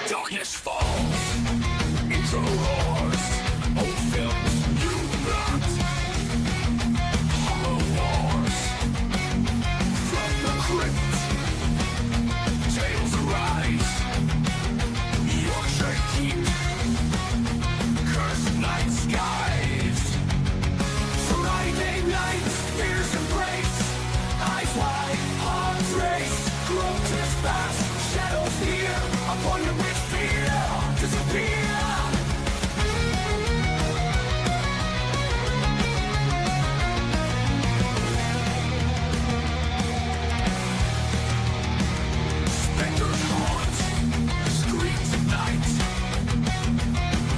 Darkness falls, intro roars, old films you brought, hollow wars, from the crypt, tales arise, Yorkshire keep, cursed night skies, Friday night, fears embrace, eyes wide, hearts race, grotesque past, shadows near, upon your with fear, disappear. Specters haunt, screams at night,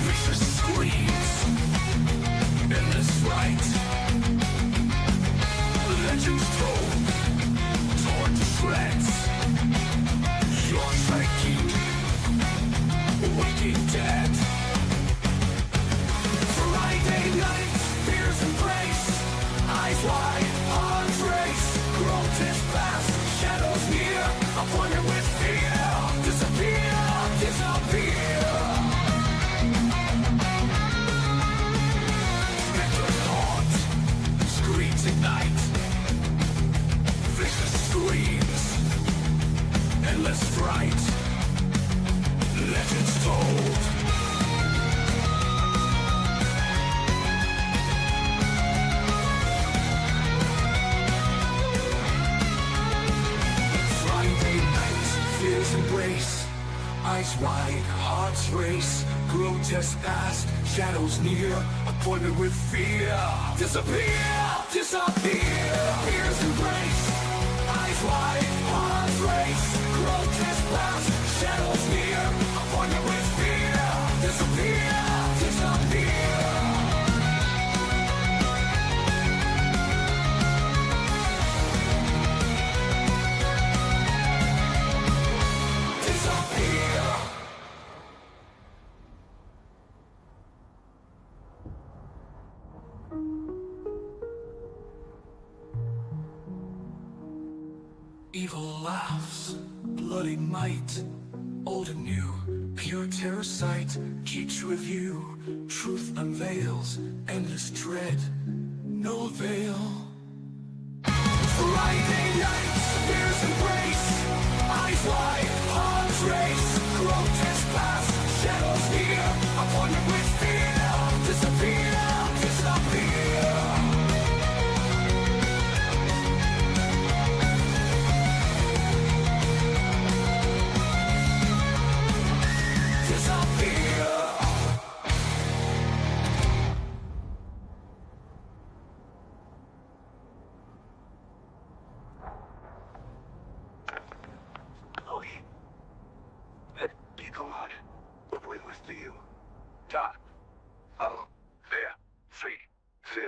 vicious screams, endless fright, legends told, torn to shreds, your psyche, waking dead. Friday night, fears embrace, eyes wide, arms race, grotesque past, shadows near, appointed with fear, disappear, disappear. Specters haunt, screams ignite, vicious screams, endless fright, legends told. Friday night, fears embrace, eyes wide, hearts race, grotesque past, shadows near, appointed with fear, disappear, disappear. Fears embrace, eyes wide, hearts race, grotesque past, shadows near, appointed with fear, disappear, disappear. Disappear. Evil laughs, bloody might, old and new, pure terror sight, keeps review, truth unveils, endless dread, no veil. Friday night, fears embrace, eyes wide, hearts race, grotesque past, shadows near, appointed with fear, disappear, disappear. Disappear. Chloe, let be God, but with you. Dot. Oh, there, free, Phil.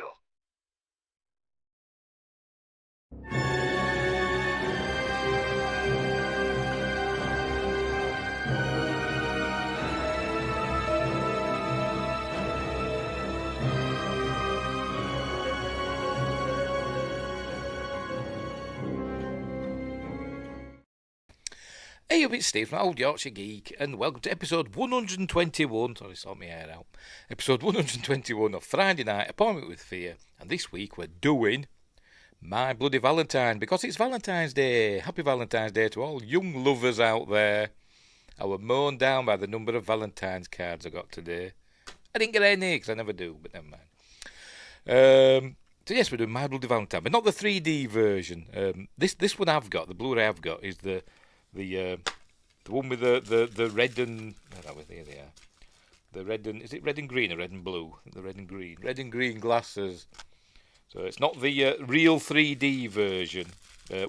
Hey, it's Steve from Old Yorkshire Geek, and welcome to episode 121. Sorry, sort my hair out. Episode 121 of Friday Night Appointment with Fear, and this week we're doing My Bloody Valentine because it's Valentine's Day. Happy Valentine's Day to all young lovers out there. I was mown down by the number of Valentine's cards I got today. I didn't get any because I never do, but never mind. So yes, we're doing My Bloody Valentine, but not the 3D version. This one I've got, the Blu-ray I've got, is the one with the red and there they are. The red and is it red and green or red and blue? The red and green glasses. So it's not the real 3D version,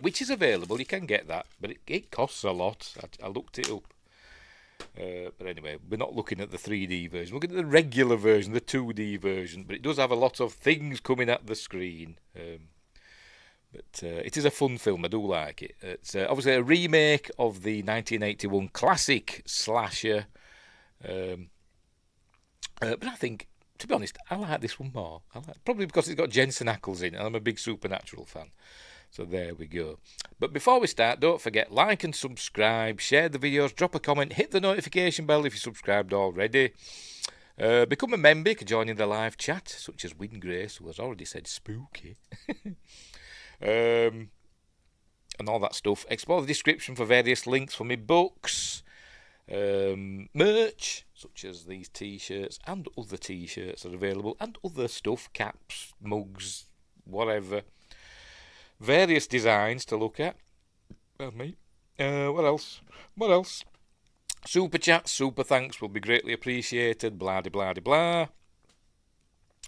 which is available. You can get that, but it costs a lot. I looked it up. But anyway, we're not looking at the 3D version. We're looking at the regular version, the 2D version. But it does have a lot of things coming at the screen. But it is a fun film. I do like it. It's obviously a remake of the 1981 classic slasher. But I think, to be honest, I like this one more. Probably because it's got Jensen Ackles in it, and I'm a big Supernatural fan. So there we go. But before we start, don't forget, like and subscribe, share the videos, drop a comment, hit the notification bell if you subscribed already. Become a member, you can join in the live chat, such as Win Grace, who has already said spooky. And all that stuff. Explore the description for various links for my books, merch, such as these t-shirts and other t-shirts are available, and other stuff, caps, mugs, whatever. Various designs to look at. Well, me. What else? What else? Super chats, super thanks will be greatly appreciated. Blah de blah de blah.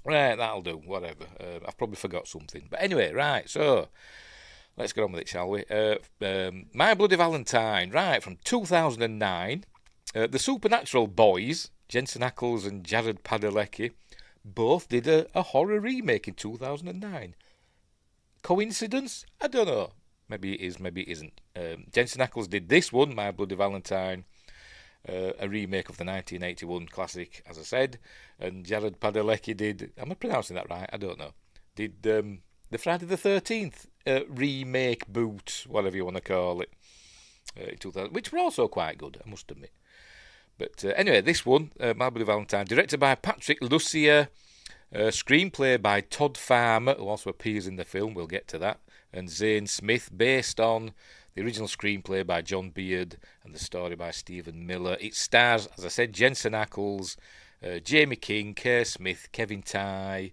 Right, that'll do. Whatever. I've probably forgot something. But anyway, right. So let's get on with it, shall we? My Bloody Valentine. Right, from 2009. The Supernatural boys, Jensen Ackles and Jared Padalecki, both did a horror remake in 2009. Coincidence? I don't know. Maybe it is, maybe it isn't. Jensen Ackles did this one, My Bloody Valentine, a remake of the 1981 classic, as I said, and Jared Padalecki did, am I pronouncing that right? I don't know. Did the Friday the 13th remake boot, whatever you want to call it, in 2000, which were also quite good, I must admit. But anyway, this one, My Bloody Valentine, directed by Patrick Lussier, screenplay by Todd Farmer, who also appears in the film, we'll get to that, and Zane Smith, based on the original screenplay by John Beard and the story by Stephen Miller. It stars, as I said, Jensen Ackles, Jamie King, Kerr Smith, Kevin Tighe,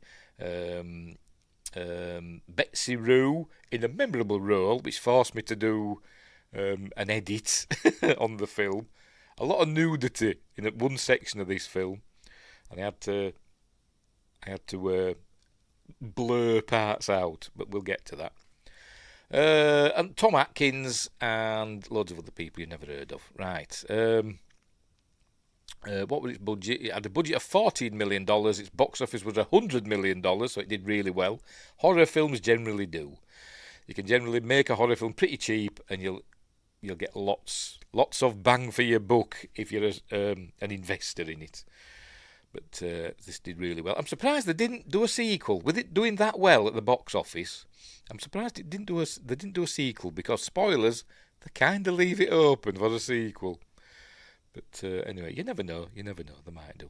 Betsy Rue in a memorable role, which forced me to do an edit on the film. A lot of nudity in one section of this film, and I had to blur parts out, but we'll get to that. And Tom Atkins and loads of other people you've never heard of. Right. What was its budget? It had a budget of $14 million. Its box office was $100 million, so it did really well. Horror films generally do. You can generally make a horror film pretty cheap, and you'll get lots of bang for your buck if you're an investor in it. But this did really well. I'm surprised they didn't do a sequel. With it doing that well at the box office, I'm surprised they didn't do a sequel, because spoilers, they kind of leave it open for a sequel. But anyway, you never know. They might do.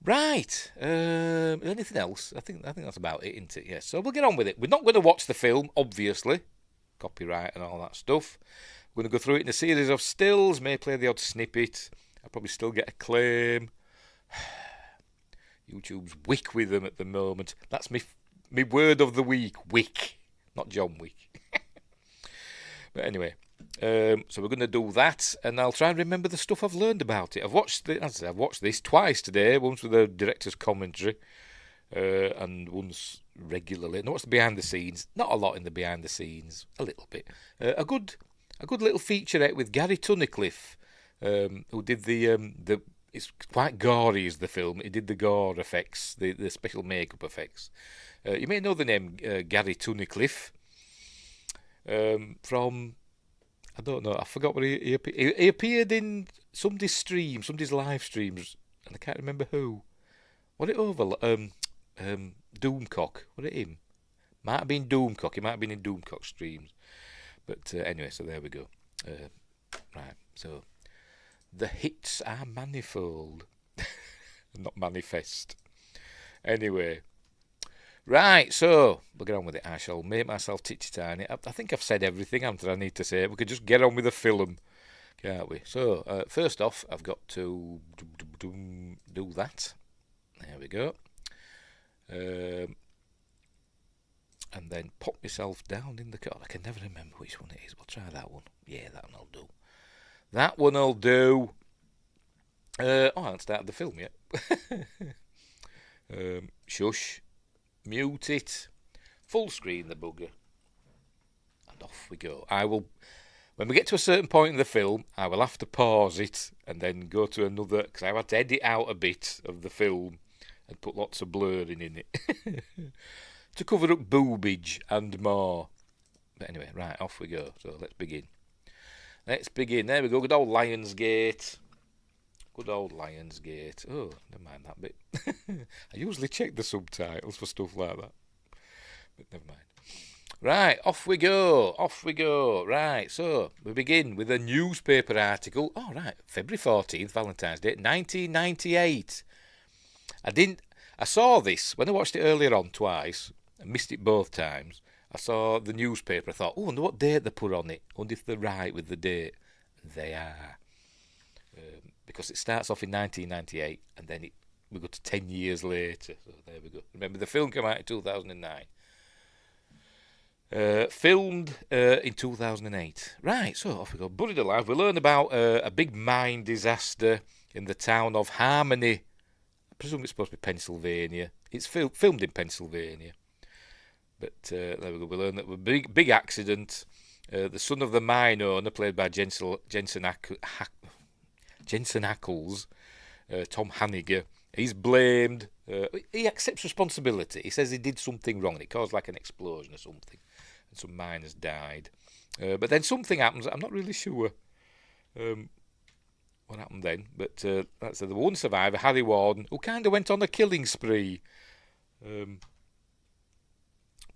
Right. Anything else? I think that's about it, isn't it? Yes. So we'll get on with it. We're not going to watch the film, obviously. Copyright and all that stuff. We're going to go through it in a series of stills. May play the odd snippet. I'll probably still get a claim. YouTube's wick with them at the moment. That's me word of the week. Wick, not John Wick. But anyway, so we're going to do that, and I'll try and remember the stuff I've learned about it. I've watched this twice today. Once with the director's commentary, and once regularly. And what's the behind the scenes? Not a lot in the behind the scenes. A little bit. A good little featurette with Gary Tunnicliffe, who did the. It's quite gory, is the film. He did the gore effects, the special makeup effects. You may know the name Gary Tunnicliffe from, I don't know, I forgot what he appeared in somebody's live streams, and I can't remember who. Was it Doomcock? Was it him? Might have been Doomcock. He might have been in Doomcock streams. But anyway, so there we go. Right, so the hits are manifold. Not manifest. Anyway. Right, so we'll get on with it. I shall make myself titty tiny. I think I've said everything I need to say. We could just get on with the film, can't we? So, first off, I've got to do that. There we go. And then pop myself down in the car. I can never remember which one it is. We'll try that one. Yeah, that one will do. That one will do. I haven't started the film yet. Shush. Mute it. Full screen the bugger. And off we go. When we get to a certain point in the film, I will have to pause it and then go to another, because I had to edit out a bit of the film and put lots of blurring in it to cover up boobage and more. But anyway, right, off we go. So let's begin. There we go. Good old Lionsgate. Oh, never mind that bit. I usually check the subtitles for stuff like that. But never mind. Right, off we go. Right, so we begin with a newspaper article. Oh, right, February 14th, Valentine's Day, 1998. I saw this when I watched it earlier on twice. I missed it both times. I saw the newspaper. I thought, oh, I wonder what date they put on it. I wonder if they're right with the date. They are. Because it starts off in 1998 and then we go to 10 years later. So there we go. Remember, the film came out in 2009. Filmed in 2008. Right, so off we go. Buried Alive. We learn about a big mine disaster in the town of Harmony. I presume it's supposed to be Pennsylvania. It's filmed in Pennsylvania. But there we go. We learn that a big accident. The son of the mine owner, played by Jensen Ackles, Tom Hanniger, he's blamed. He accepts responsibility. He says he did something wrong. It caused like an explosion or something, and some miners died. But then something happens. I'm not really sure what happened then. But that's the one survivor, Harry Warden, who kind of went on a killing spree.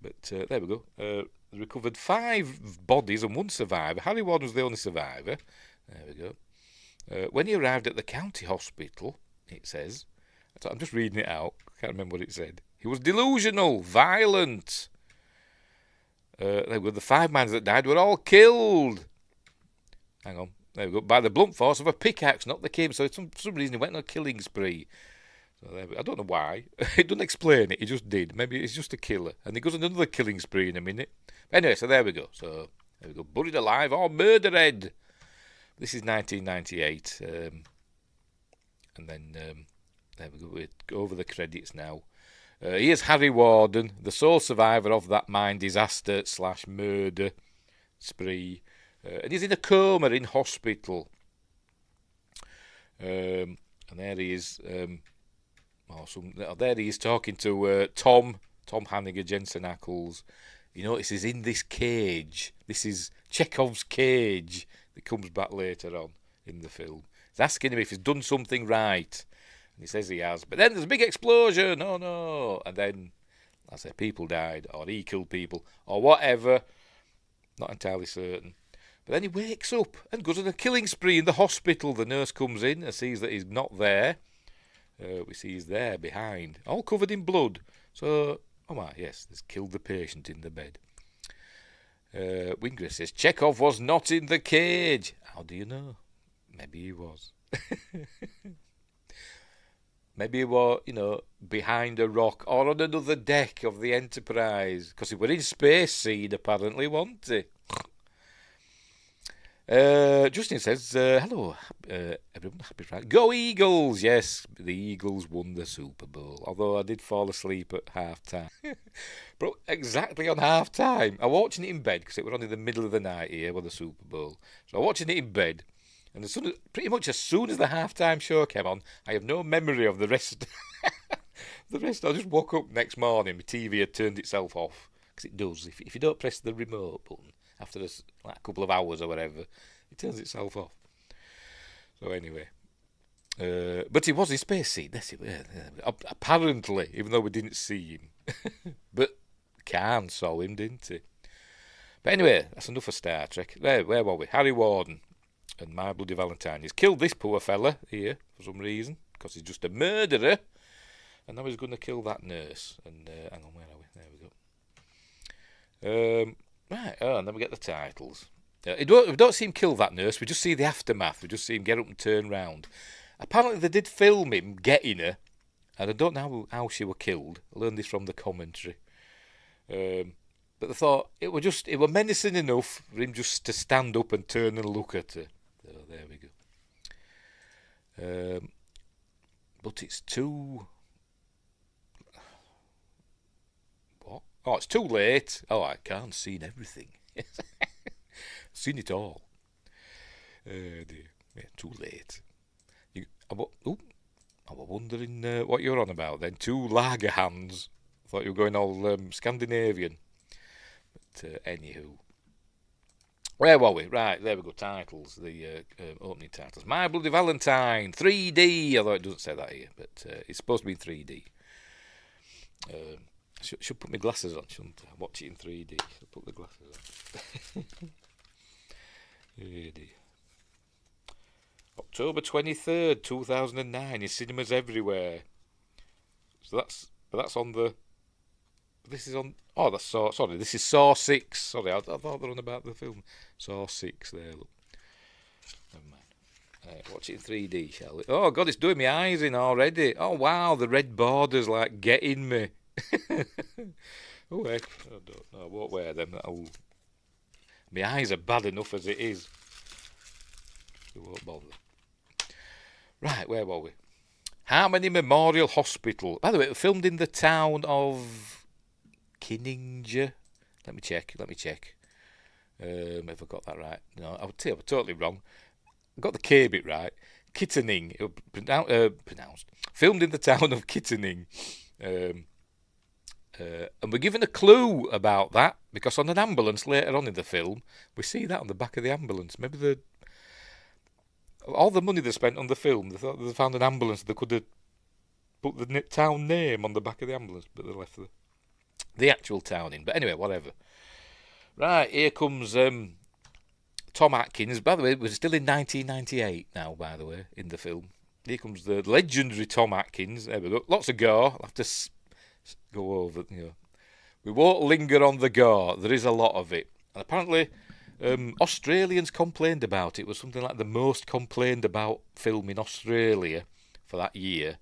But there we go. They recovered 5 bodies and 1 survivor. Harry Warden was the only survivor. There we go. When he arrived at the county hospital, it says, I'm just reading it out, I can't remember what it said. He was delusional, violent. There we go. The 5 miners that died were all killed. Hang on. There we go. By the blunt force of a pickaxe, not the cane. So for some reason he went on a killing spree. So there we go. I don't know why. It doesn't explain it. He just did. Maybe it's just a killer. And he goes on another killing spree in a minute. Anyway, so there we go. So there we go. Buried alive or murdered. This is 1998, and then there we go. We go over the credits now. Here's Harry Warden, the sole survivor of that mine disaster / murder spree, and he's in a coma in hospital. And there he is. There he is talking to Tom Hanniger, Jensen Ackles. You notice he's in this cage. This is Chekhov's cage. That comes back later on in the film. He's asking him if he's done something right. And he says he has. But then there's a big explosion. Oh no. And then, I say, people died. Or he killed people. Or whatever. Not entirely certain. But then he wakes up and goes on a killing spree in the hospital. The nurse comes in and sees that he's not there. We see he's there behind. All covered in blood. So, oh my, yes, he's killed the patient in the bed. Wingris says, Chekhov was not in the cage. How do you know? Maybe he was. Maybe he was, behind a rock or on another deck of the Enterprise. Because he were in space scene, apparently, wasn't he? Justin says, hello, everyone, happy Friday. Go Eagles! Yes, the Eagles won the Super Bowl. Although I did fall asleep at half-time. But exactly on half-time. I'm watching it in bed, because it was on in the middle of the night here with the Super Bowl. So I'm watching it in bed, and pretty much as soon as the half-time show came on, I have no memory of the rest. I just woke up next morning, my TV had turned itself off. Because it does. If you don't press the remote button, after a couple of hours or whatever, it turns itself off. So anyway, but he was in space scene. Apparently, even though we didn't see him, but Khan saw him, didn't he? But anyway, that's enough of Star Trek. Where were we? Harry Warden and My Bloody Valentine. He's killed this poor fella here for some reason because he's just a murderer, and now he's going to kill that nurse. And hang on, where are we? There we go. Right, and then we get the titles. We don't see him kill that nurse, we just see the aftermath. We just see him get up and turn round. Apparently they did film him getting her, and I don't know how she were killed. I learned this from the commentary. But they thought it were menacing enough for him just to stand up and turn and look at her. So there we go. But it's too... Oh, it's too late. Oh, I can't see everything. Seen it all. Dear. Yeah, too late. I was wondering what you're on about then. 2 lager hands. I thought you were going all Scandinavian. But anywho. Where were we? Right, there we go. Titles. The opening titles. My Bloody Valentine. 3D. Although it doesn't say that here. But it's supposed to be in 3D. Should put my glasses on, shouldn't I? Watch it in 3D. Should put the glasses on. Oh dear. October 23rd, 2009, in cinemas everywhere. So that's on the... This is on... Oh, that's Saw... Sorry, this is Saw 6. Sorry, I thought they were on about the film. Saw 6 there, look. Never mind. Watch it in 3D, shall we? Oh, God, it's doing my eyes in already. Oh, wow, the red border's like getting me. Oh, heck. I don't know. I won't wear them. My eyes are bad enough as it is. We won't bother. Right, where were we? Harmony Memorial Hospital. By the way, it was filmed in the town of Kinninger. Let me check. Have I got that right? No, I would say I was totally wrong. I got the K bit right. Kittening. It was pronounced. Filmed in the town of Kittening. And we're given a clue about that because on an ambulance later on in the film, we see that on the back of the ambulance. Maybe all the money they spent on the film, they thought they found an ambulance. They could have put the town name on the back of the ambulance, but they left the actual town in. But anyway, whatever. Right, here comes Tom Atkins. By the way, we're still in 1998 now, by the way, in the film. Here comes the legendary Tom Atkins. There we go. Lots of gore. I'll have to go over, We won't linger on the gore. There is a lot of it. And apparently, Australians complained about it. It was something like the most complained about film in Australia for that year.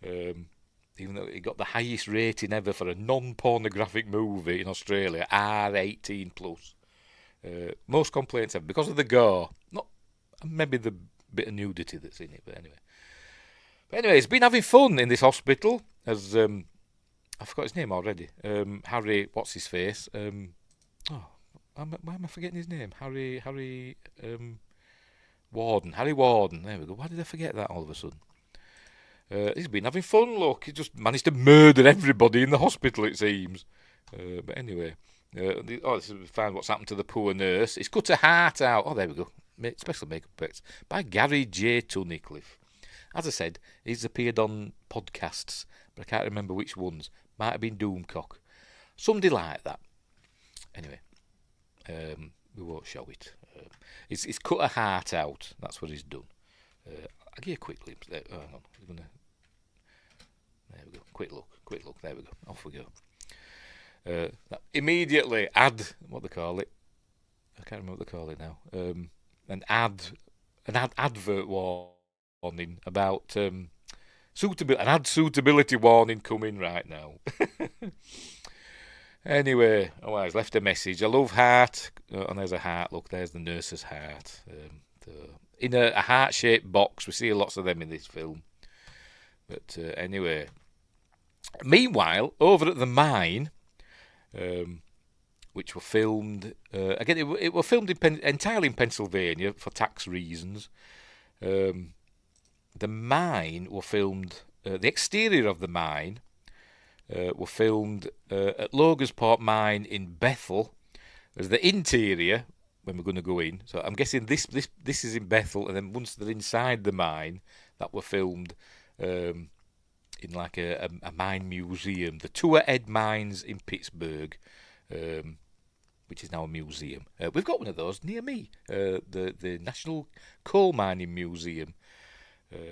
Even though it got the highest rating ever for a non-pornographic movie in Australia, R18+. Most complaints ever because of the gore. Not maybe the bit of nudity that's in it, but anyway. It's been having fun in this hospital as I forgot his name already. Harry, what's his face? Why am I forgetting his name? Harry Warden. Harry Warden. There we go. Why did I forget that all of a sudden? He's been having fun. Look, he just managed to murder everybody in the hospital. It seems. But anyway. This is find what's happened to the poor nurse. He's cut her heart out. Oh, there we go. Special makeup effects by Gary J. Tunnicliffe. As I said, he's appeared on podcasts, but I can't remember which ones. Might have been Doomcock. Somebody like that. Anyway, we won't show it. He's cut her heart out. That's what he's done. I'll give you a quick glimpse. There, hang on. There we go. Quick look. There we go. Off we go. Immediately what they call it. I can't remember what they call it now. An advert warning about suitability warning coming right now. Anyway, he's left a message. I love heart, and there's a heart. Look, there's the nurse's heart. In a heart-shaped box. We see lots of them in this film. But anyway, meanwhile, over at the mine. Which were filmed again. It were filmed entirely in Pennsylvania for tax reasons. The mine were filmed. The exterior of the mine were filmed at Logansport Mine in Bethel. As the interior when we're going to go in. So I'm guessing this is in Bethel, and then once they're inside the mine, that were filmed. In like a mine museum, the Tour Ed Mines in Pittsburgh, which is now a museum. We've got one of those near me, the National Coal Mining Museum,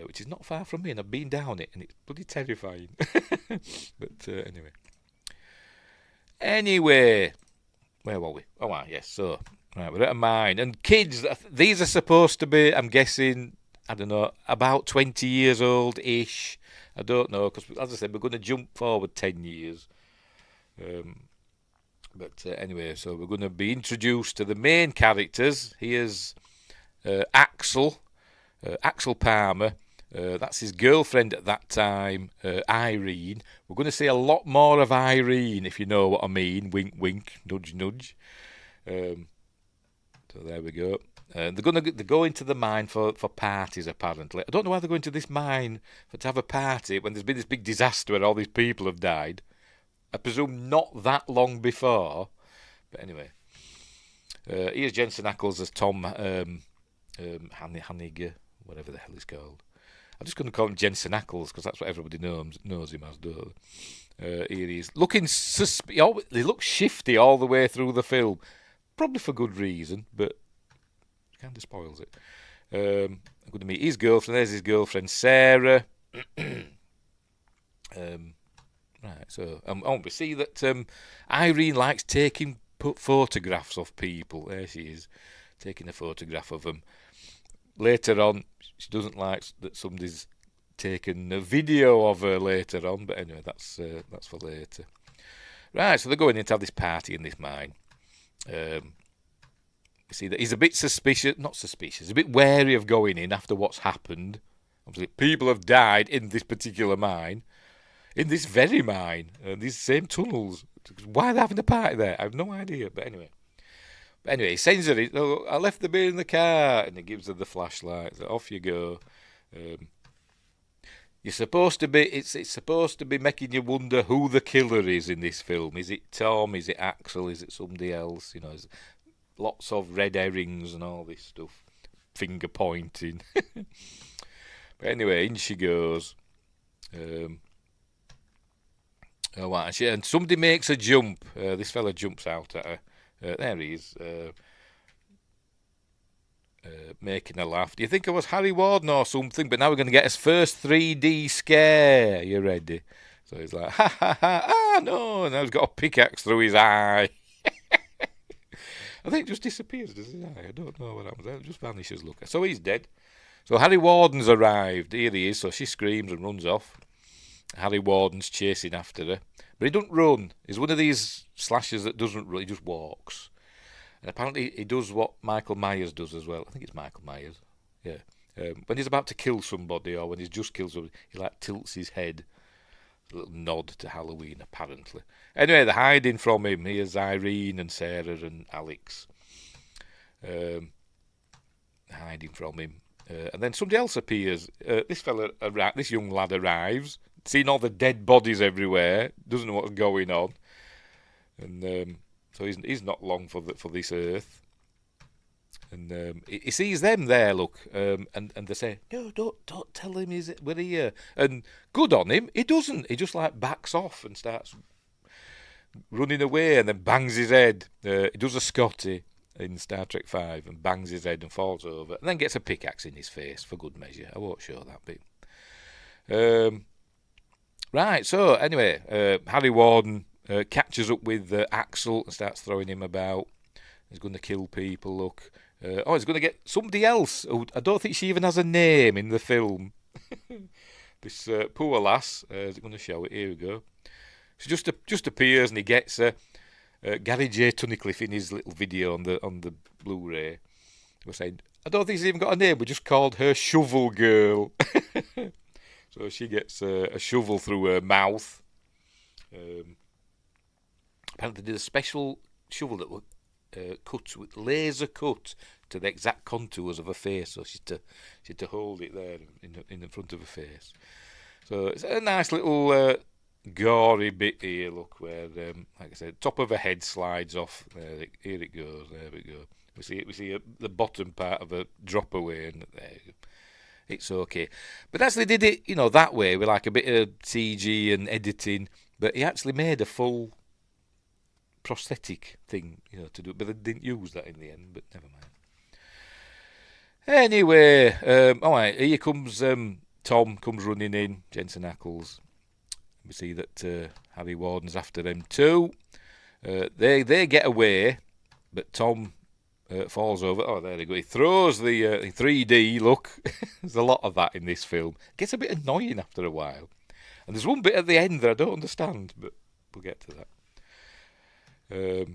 which is not far from me, and I've been down it, and it's bloody terrifying. But anyway, where were we? Oh, yes, so, right, we're at a mine, and kids, these are supposed to be, I'm guessing, I don't know, about 20 years old-ish. I don't know, because as I said, we're going to jump forward 10 years. But anyway, so we're going to be introduced to the main characters. Here's Axel Palmer. That's his girlfriend at that time, Irene. We're going to see a lot more of Irene, if you know what I mean. Wink, wink, nudge, nudge. So there we go. They're going to the mine for parties, apparently. I don't know why they're going to this mine to have a party when there's been this big disaster where all these people have died. I presume not that long before. But anyway. Here's Jensen Ackles as Tom Hanniger, whatever the hell he's called. I'm just going to call him Jensen Ackles because that's what everybody knows him as, don't they? Here he is. Looking he looks shifty all the way through the film. Probably for good reason, but it kind of spoils it. I'm going to meet his girlfriend. There's his girlfriend, Sarah. Right, so we see that Irene likes taking photographs of people. There she is, taking a photograph of them. Later on, she doesn't like that somebody's taken a video of her later on, but anyway, that's for later. Right, so they're going in to have this party in this mine. You see that he's a bit not suspicious, a bit wary of going in after what's happened. Obviously, people have died in this particular mine. In this very mine, these same tunnels. Why are they having a party there? I have no idea. But anyway, he sends her. Oh, I left the beer in the car, and he gives her the flashlight. So off you go. You're supposed to be. It's supposed to be making you wonder who the killer is in this film. Is it Tom? Is it Axel? Is it somebody else? You know, there's lots of red herrings and all this stuff, finger pointing. But anyway, in she goes. And somebody makes a jump. This fella jumps out at her. There he is, making a laugh. Do you think it was Harry Warden or something? But now we're going to get his first 3D scare. You ready? So he's like, ha ha ha, ah no. And now he's got a pickaxe through his eye. I think it just disappears, does his eye? I don't know what happens. It just vanishes, look. So he's dead. So Harry Warden's arrived. Here he is. So she screams and runs off. Harry Warden's chasing after her. But he doesn't run. He's one of these slashers that doesn't run. He just walks. And apparently he does what Michael Myers does as well. I think it's Michael Myers. Yeah. When he's about to kill somebody or when he's just killed somebody, he like tilts his head. A little nod to Halloween, apparently. Anyway, they're hiding from him. Here's Irene and Sarah and Alex. Hiding from him. And then somebody else appears. This young lad arrives. Seen all the dead bodies everywhere, doesn't know what's going on, and so he's not long for this earth. And he sees them there, look, and they say, "No, don't tell him we're here." And good on him, he doesn't. He just like backs off and starts running away, and then bangs his head. He does a Scotty in Star Trek 5 and bangs his head and falls over, and then gets a pickaxe in his face for good measure. I won't show that bit. Right, so anyway, Harry Warden catches up with Axel and starts throwing him about. He's going to kill people, look. He's going to get somebody else. Who, I don't think she even has a name in the film. This poor lass. Is it going to show it? Here we go. She just appears and he gets her. Gary J. Tunnicliffe in his little video on the Blu-ray was saying, I don't think she's even got a name. We just called her Shovel Girl. So she gets a shovel through her mouth. Apparently they did a special shovel that was cut with laser cut to the exact contours of her face. So she had to hold it there in the front of her face. So it's a nice little gory bit here, look, where, like I said, top of her head slides off. Here it goes. There we go. We see the bottom part of her drop away, and there you go. It's okay. But actually did it, that way, with like a bit of CG and editing. But he actually made a full prosthetic thing, to do. But they didn't use that in the end, but never mind. Anyway, all right, here comes Tom, comes running in, Jensen Ackles. We see that Harry Warden's after them too. They get away, but Tom falls over. Oh, there they go. He throws the 3D, look. There's a lot of that in this film. It gets a bit annoying after a while. And there's one bit at the end that I don't understand, but we'll get to that.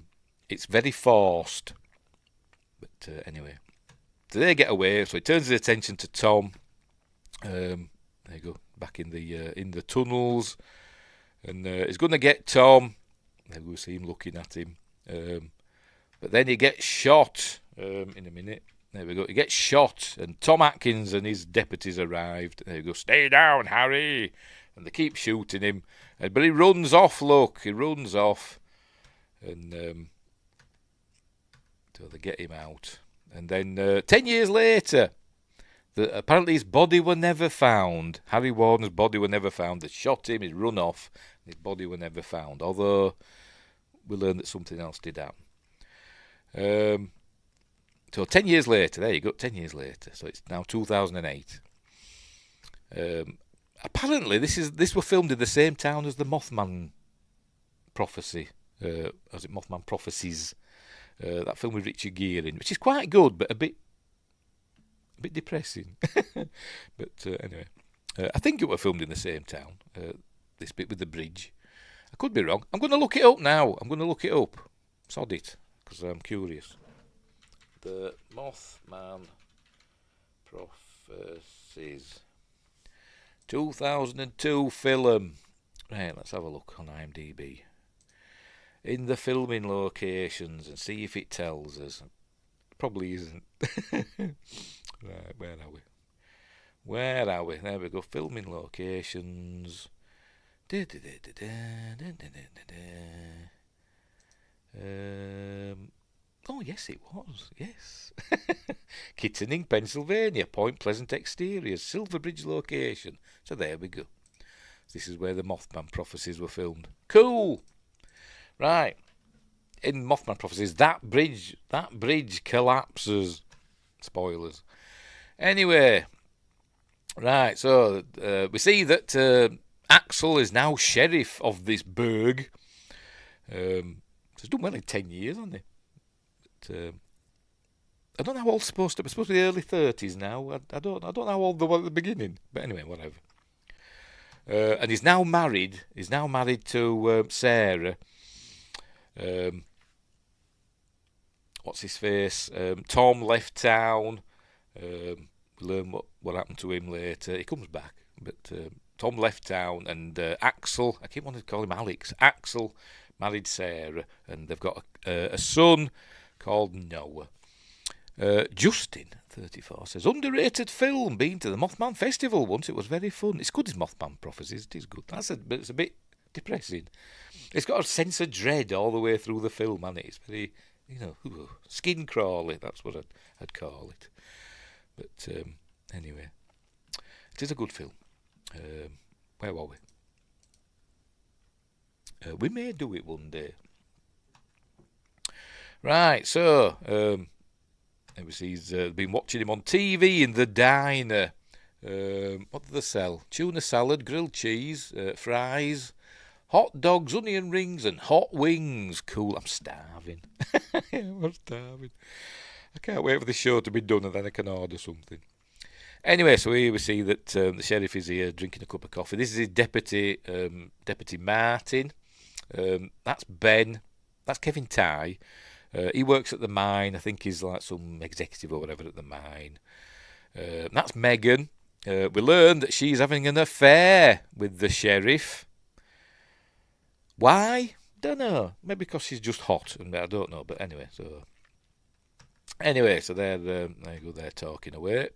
It's very forced. But anyway. So they get away, so he turns his attention to Tom. There you go. Back in the tunnels. And he's going to get Tom. There we see him looking at him. But then he gets shot in a minute. There we go. He gets shot, and Tom Atkins and his deputies arrived. There we go. Stay down, Harry. And they keep shooting him. But he runs off, look. He runs off. And so they get him out. And then 10 years later, apparently his body were never found. Harry Warden's body were never found. They shot him, he'd run off, and his body were never found. Although we learned that something else did happen. So 10 years later, there you go, 10 years later. So it's now 2008. Apparently this were filmed in the same town as the Mothman Prophecy. Was it Mothman Prophecies? That film with Richard Gere in, which is quite good, but a bit depressing. But anyway, I think it were filmed in the same town. This bit with the bridge. I could be wrong. I'm going to look it up now. Sod it, because I'm curious. The Mothman Prophecies 2002 film. Right, let's have a look on IMDb. In the filming locations and see if it tells us. Probably isn't. Right, where are we? There we go. Filming locations. Oh, yes, it was. Yes. Kittening, Pennsylvania. Point Pleasant exteriors. Silverbridge location. So there we go. This is where the Mothman Prophecies were filmed. Cool. Right. In Mothman Prophecies, that bridge collapses. Spoilers. Anyway. Right, so we see that Axel is now sheriff of this burg. So he's done well in 10 years, hasn't he? I don't know how old it's supposed to be. It's supposed to be the early 30s now. I don't know how old they were at the beginning. But anyway, whatever. And he's now married. He's now married to Sarah. What's his face? Tom left town. We learn what happened to him later. He comes back. But Tom left town, and Axel, I keep wanting to call him Alex. Axel married Sarah, and they've got a son called Noah. Justin, 34, says, underrated film, been to the Mothman Festival once, it was very fun. It's good as Mothman Prophecies, it is good. But it's a bit depressing. It's got a sense of dread all the way through the film, and it's very, skin crawly, that's what I'd call it. But anyway, it is a good film. Where were we? We may do it one day. Right, so he's been watching him on TV in the diner. What do they sell? Tuna salad, grilled cheese, fries, hot dogs, onion rings, and hot wings. Cool, I'm starving. I'm starving. I can't wait for the show to be done and then I can order something. Anyway, so here we see that the sheriff is here drinking a cup of coffee. This is his deputy, Deputy Martin. That's Ben. That's Kevin Tighe. He works at the mine. I think he's like some executive or whatever at the mine. That's Megan. We learn that she's having an affair with the sheriff. Why? Don't know. Maybe because she's just hot. I don't know. But anyway, so there you go. They're talking away.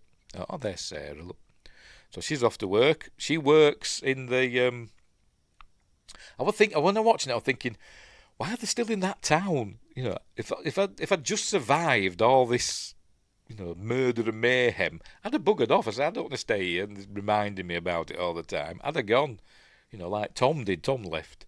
Oh, there's Sarah. Look. So she's off to work. She works in the. When I'm watching it, I'm thinking, why are they still in that town? If I'd just survived all this, murder and mayhem, I'd have buggered off. I said, I don't want to stay here, and reminding me about it all the time. I'd have gone, like Tom did. Tom left,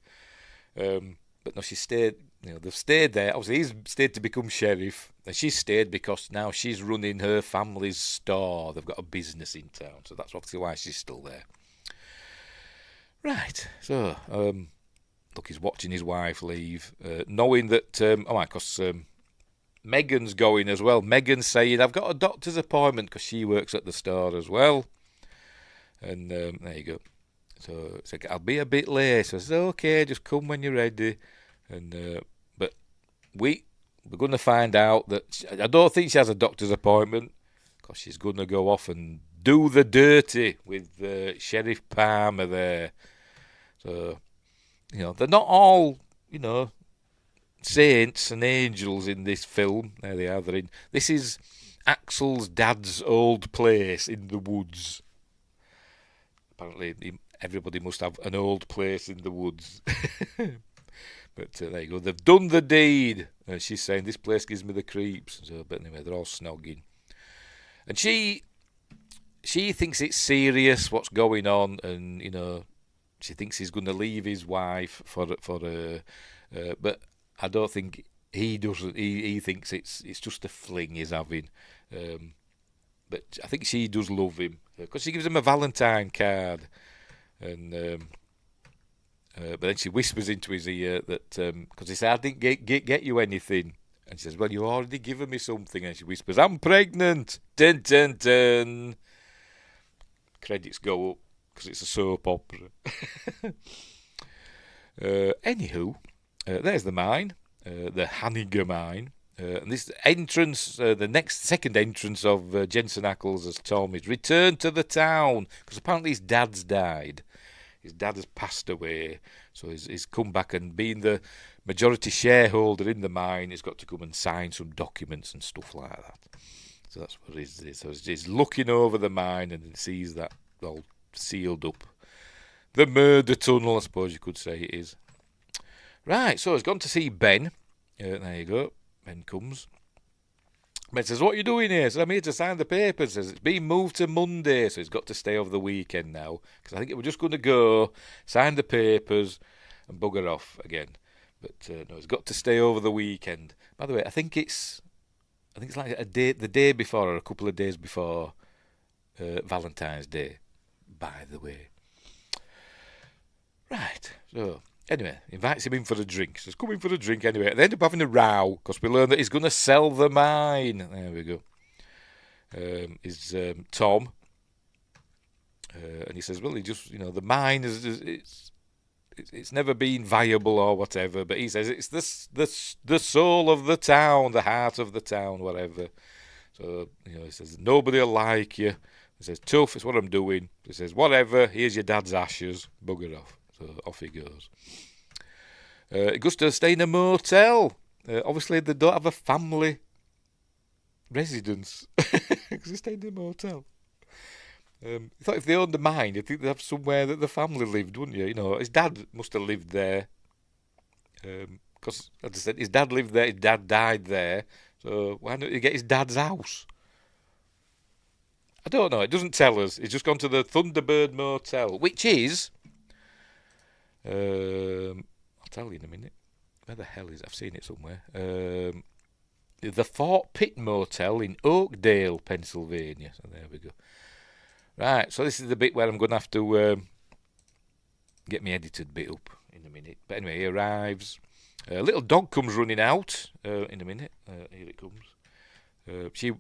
but no, she stayed. They've stayed there. Obviously, he's stayed to become sheriff, and she's stayed because now she's running her family's store. They've got a business in town, so that's obviously why she's still there. Right. So, look, he's watching his wife leave, knowing that, because Megan's going as well. Megan's saying, I've got a doctor's appointment because she works at the store as well. And there you go. So it's like, I'll be a bit late. So I said, okay, just come when you're ready. And but we're going to find out that I don't think she has a doctor's appointment because she's going to go off and do the dirty with Sheriff Palmer there. So, they're not all, saints and angels in this film. There they are. This is Axel's dad's old place in the woods. Apparently, everybody must have an old place in the woods. But there you go. They've done the deed. She's saying, this place gives me the creeps. So, but anyway, they're all snogging. And she she thinks it's serious what's going on, and she thinks he's going to leave his wife for but I don't think he doesn't. He thinks it's just a fling he's having. But I think she does love him because she gives him a Valentine card, and but then she whispers into his ear that because he said I didn't get you anything, and she says, well, you already given me something, and she whispers, I'm pregnant. Dun dun dun. Credits go up because it's a soap opera. Anywho, there's the mine, the Hanniger mine. And this entrance, the second entrance of Jensen Ackles as Tom is return to the town because apparently his dad's died. His dad has passed away, so he's come back, and being the majority shareholder in the mine, he's got to come and sign some documents and stuff like that. So that's what it is. So he's looking over the mine and he sees that all sealed up. The murder tunnel, I suppose you could say it is. Right, so he's gone to see Ben. There you go. Ben comes. Ben says, what are you doing here? So I'm here to sign the papers. Says it's been moved to Monday, so he's got to stay over the weekend now. Because I think we're just going to go, sign the papers, and bugger off again. But no, he's got to stay over the weekend. By the way, I think it's like the day before or a couple of days before Valentine's Day. By the way. Right, so anyway, invites him in for a drink. Says, come in for a drink anyway. They end up having a row because we learn that he's going to sell the mine. There we go. Is Tom. And he says, well, he just, the mine it's never been viable or whatever. But he says it's the soul of the town, the heart of the town, whatever. So, he says, nobody will like you. He says, tough, it's what I'm doing. He says, whatever, here's your dad's ashes. Bugger off. So off he goes. He goes to stay in a motel. Obviously, they don't have a family residence because he stayed in a motel. You thought if they owned a mine, you'd think they'd have somewhere that the family lived, wouldn't you? His dad must have lived there. Because, as I said, his dad lived there, his dad died there. So why don't you get his dad's house? I don't know. It doesn't tell us. He's just gone to the Thunderbird Motel, which is... I'll tell you in a minute. Where the hell is it? I've seen it somewhere. The Fort Pitt Motel in Oakdale, Pennsylvania. So there we go. Right, so this is the bit where I'm going to have to get my edited bit up in a minute. But anyway, he arrives. A little dog comes running out in a minute. Here it comes.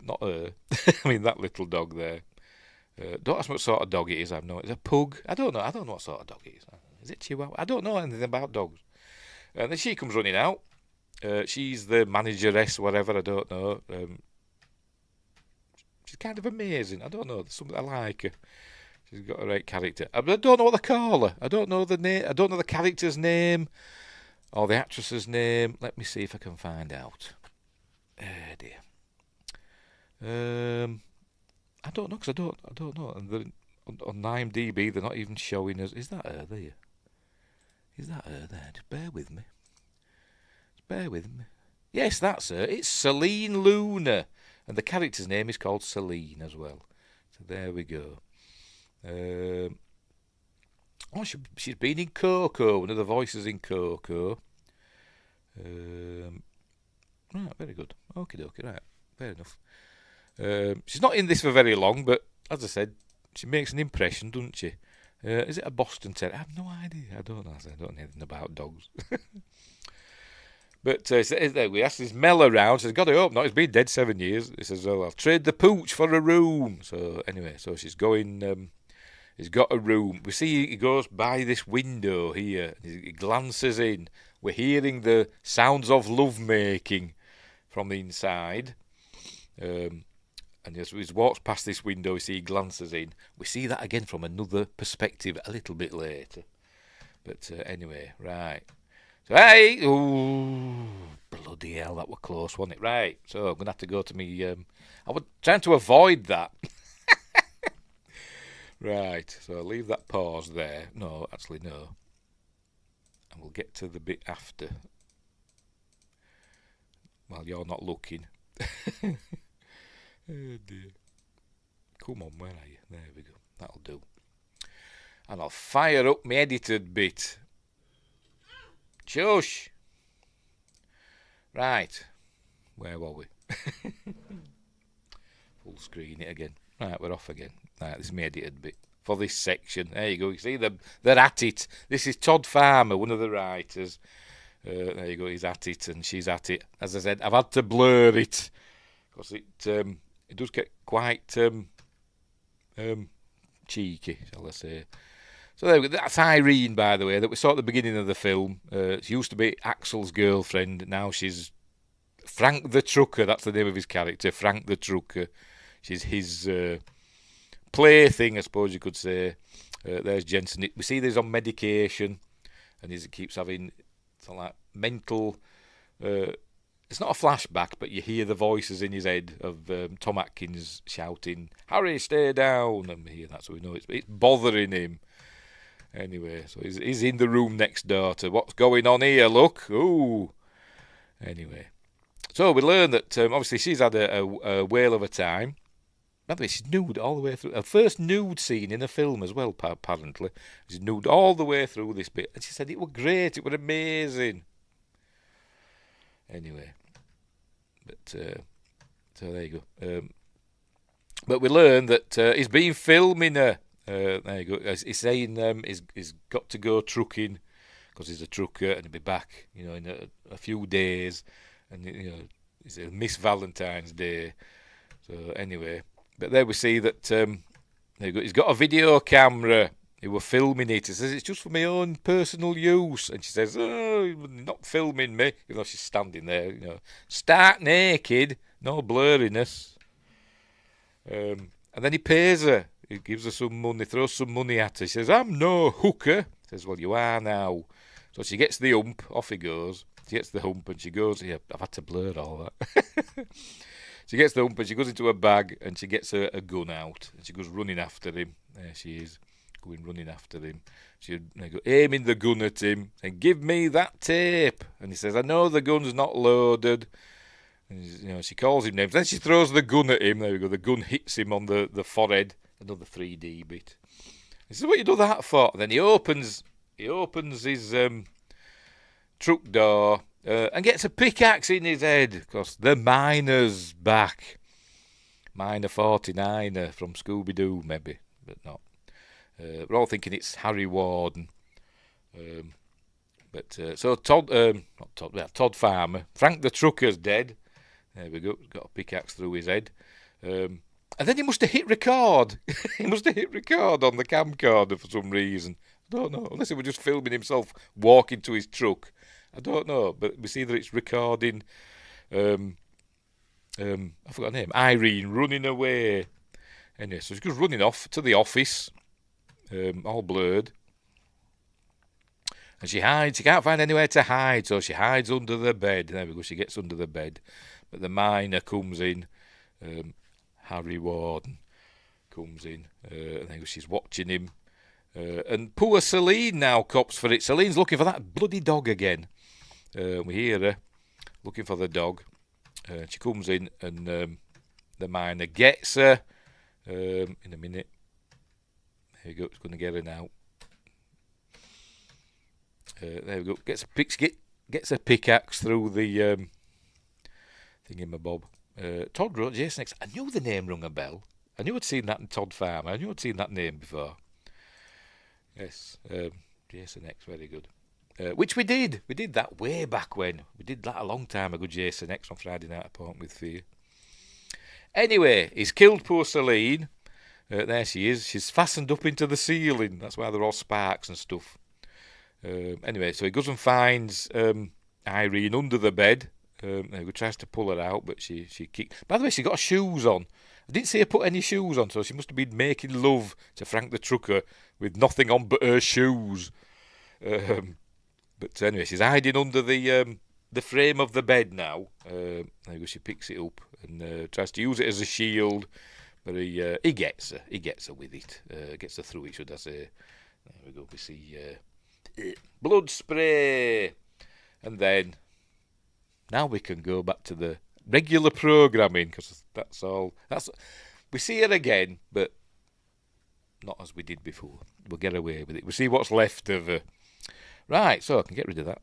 Not her. I mean, that little dog there. Don't ask me what sort of dog it is. I've no. It's a pug. I don't know. I don't know what sort of dog it is. Is it Chihuahua? I don't know anything about dogs. And then she comes running out. She's the manageress, whatever. I don't know. She's kind of amazing. I don't know. There's something I like her. She's got a right character. I don't know what they call her. I don't know the name. I don't know the character's name or the actress's name. Let me see if I can find out. Oh dear. I don't know because I don't know. And on IMDb, they're not even showing us. Is that her there? Is that her there? Just bear with me. Just bear with me. Yes, that's her. It's Celine Luna. And the character's name is called Celine as well. So there we go. She's been in Coco, one of the voices in Coco. Right, very good. Okie dokie, right. Fair enough. She's not in this for very long, but as I said, she makes an impression, doesn't she? Is it a Boston Terrier? I have no idea. I don't know. I don't know anything about dogs. But we asked this Mel around. Says, God, I hope not. He's been dead 7 years. He says, well, I'll trade the pooch for a room. So anyway, so she's going. He's got a room. We see he goes by this window here. He glances in. We're hearing the sounds of lovemaking from the inside. And as he walks past this window, we see he glances in. We see that again from another perspective a little bit later. But anyway, right. So, hey! Ooh, bloody hell, that were close, wasn't it? Right, so I'm going to have to go to me... I was trying to avoid that. Right, so I'll leave that pause there. No, actually, no. And we'll get to the bit after. While you're not looking. Oh dear. Come on, where are you? There we go. That'll do. And I'll fire up my edited bit. Shush! Right. Where were we? Full screen it again. Right, we're off again. Right, this is my edited bit for this section. There you go. You see, they're at it. This is Todd Farmer, one of the writers. There you go. He's at it and she's at it. As I said, I've had to blur it because it does get quite cheeky, shall I say. So there we go. That's Irene, by the way, that we saw at the beginning of the film. She used to be Axel's girlfriend. Now she's Frank the Trucker. That's the name of his character, Frank the Trucker. She's his plaything, I suppose you could say. There's Jensen. We see he's on medication, and he keeps having sort of like mental. It's not a flashback, but you hear the voices in his head of Tom Atkins shouting, "Harry, stay down!" And that's what we know. It's bothering him. Anyway, so he's in the room next door to what's going on here, look. Ooh. Anyway. So we learn that obviously she's had a whale of a time. By the way, she's nude all the way through. Her first nude scene in a film as well, apparently. She's nude all the way through this bit. And she said it was great, it was amazing. Anyway. But, so there you go. But we learn that he's been filming her. There you go. He's saying he's got to go trucking because he's a trucker and he'll be back, in a few days. And, it's a Miss Valentine's Day. So, anyway. But there we see that there you go. He's got a video camera. He was filming it. He says, it's just for my own personal use. And she says, oh, you're not filming me. Even though she's standing there, Stark naked. No blurriness. And then he pays her. He gives her some money, throws some money at her. She says, I'm no hooker. He says, well, you are now. So she gets the hump. Off he goes. She gets the hump and she goes, yeah, I've had to blur all that. She gets the hump and she goes into a bag and she gets a gun out. And she goes running after him. There she is, going running after him. She go aiming the gun at him and give me that tape. And he says, I know the gun's not loaded. And she calls him names. Then she throws the gun at him. There we go. The gun hits him on the forehead. Another 3D bit. He says, what you do that for? And then he opens his truck door and gets a pickaxe in his head because the miner's back. Miner 49er from Scooby-Doo, maybe, but not. We're all thinking it's Harry Warden. So Todd Farmer, Frank the Trucker's dead. There we go. Got a pickaxe through his head. And then he must have hit record. He must have hit record on the camcorder for some reason. I don't know. Unless he was just filming himself walking to his truck. I don't know. But we see that it's recording. I forgot her name. Irene running away. Anyway, so she's just running off to the office. All blurred. And she hides. She can't find anywhere to hide. So she hides under the bed. There we go. She gets under the bed. But the miner comes in. Harry Warden comes in. And then she's watching him. And poor Celine now cops for it. Celine's looking for that bloody dog again. We hear her looking for the dog. She comes in and the miner gets her in a minute. There you go. It's going to get her now. There we go. Gets a pickaxe through the thingamabob. Todd wrote Jason X. I knew the name rung a bell. I knew I'd seen that in Todd Farmer. I knew I'd seen that name before. Yes, Jason X, very good. Which we did. We did that way back when. We did that a long time ago, Jason X, on Friday Night Apart with Fear. Anyway, he's killed poor Celine. There she is. She's fastened up into the ceiling. That's why they're all sparks and stuff. Anyway, so he goes and finds Irene under the bed. He tries to pull her out, but she kicked. By the way, she got her shoes on. I didn't see her put any shoes on, so she must have been making love to Frank the Trucker with nothing on but her shoes. But anyway, she's hiding under the frame of the bed now. There you go. She picks it up and tries to use it as a shield, but he gets her. He gets her with it. Gets her through it, should I say? There we go. We see blood spray, and then now we can go back to the regular programming because that's all. we see her again, but not as we did before. We'll get away with it. We see what's left of her. Right, so I can get rid of that.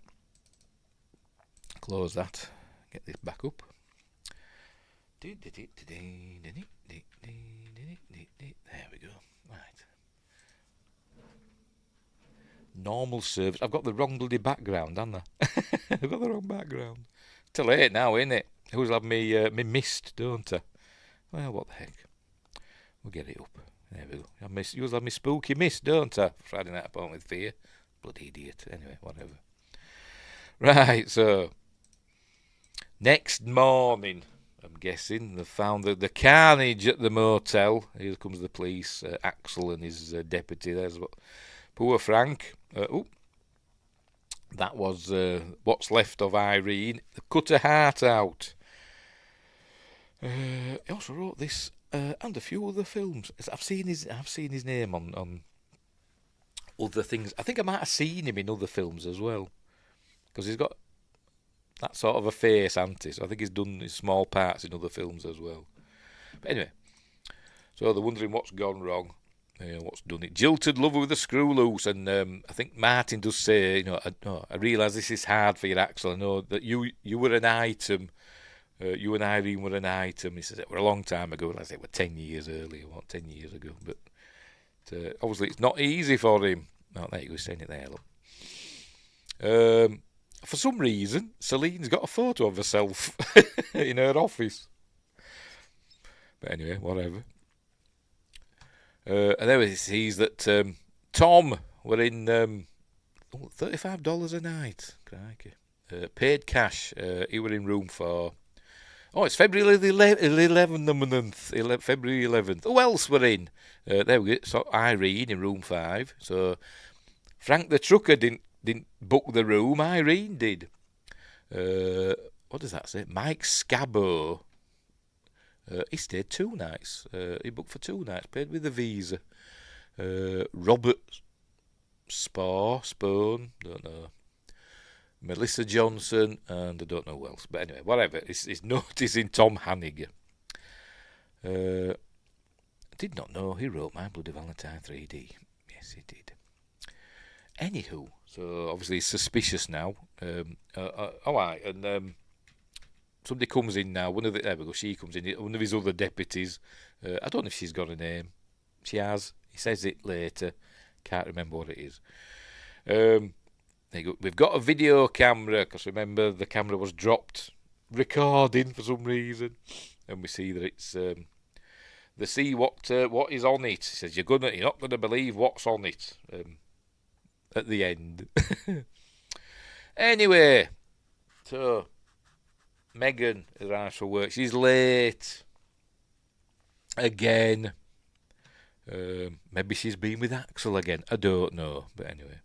Close that. Get this back up. There we go. Right. Normal service. I've got the wrong bloody background, haven't I? I've got the wrong background. Too late now, ain't it? Who's have me mist, don't I? Well, what the heck? We'll get it up. There we go. You'll have me spooky mist, don't I? Friday night appointment with fear. Bloody idiot. Anyway, whatever. Right, so next morning, I'm guessing, they found the carnage at the motel. Here comes the police, Axel and his deputy. There's poor Frank. That was what's left of Irene. They cut her heart out. He also wrote this and a few other films. I've seen his name on other things. I think I might have seen him in other films as well, because he's got that sort of a face, hasn't he? So I think he's done his small parts in other films as well. But anyway, so they're wondering what's gone wrong, what's done it. Jilted lover with a screw loose, and I think Martin does say, I realise this is hard for you, Axel. I know that you were an item. You and Irene were an item. He says it were a long time ago. And I say it were 10 years earlier, 10 years ago. But obviously it's not easy for him. Oh, there you go, saying it there, look. For some reason, Celine's got a photo of herself in her office. But anyway, whatever. And then he sees that Tom were in $35 a night. Crikey. Paid cash. He were in room for... Oh, it's February the 11th. February 11th. Who else were in? There we go. So Irene in room 5. So Frank the trucker didn't book the room. Irene did. What does that say? Mike Scabo. He stayed 2 nights. He booked for 2 nights. Paid with a visa. Robert Spone. Don't know. Melissa Johnson, and I don't know who else. But anyway, whatever. It's noticing Tom Hanniger. I did not know he wrote My Bloody Valentine 3D. Yes, he did. Anywho, so obviously he's suspicious now. Alright, and somebody comes in now. There we go, she comes in. One of his other deputies. I don't know if she's got a name. She has. He says it later. Can't remember what it is. There you go. We've got a video camera, because remember the camera was dropped recording for some reason, and we see that it's they see what is on it. He says you're not gonna believe what's on it at the end. Anyway, so Megan arrives for work. She's late again. Maybe she's been with Axel again. I don't know, but anyway.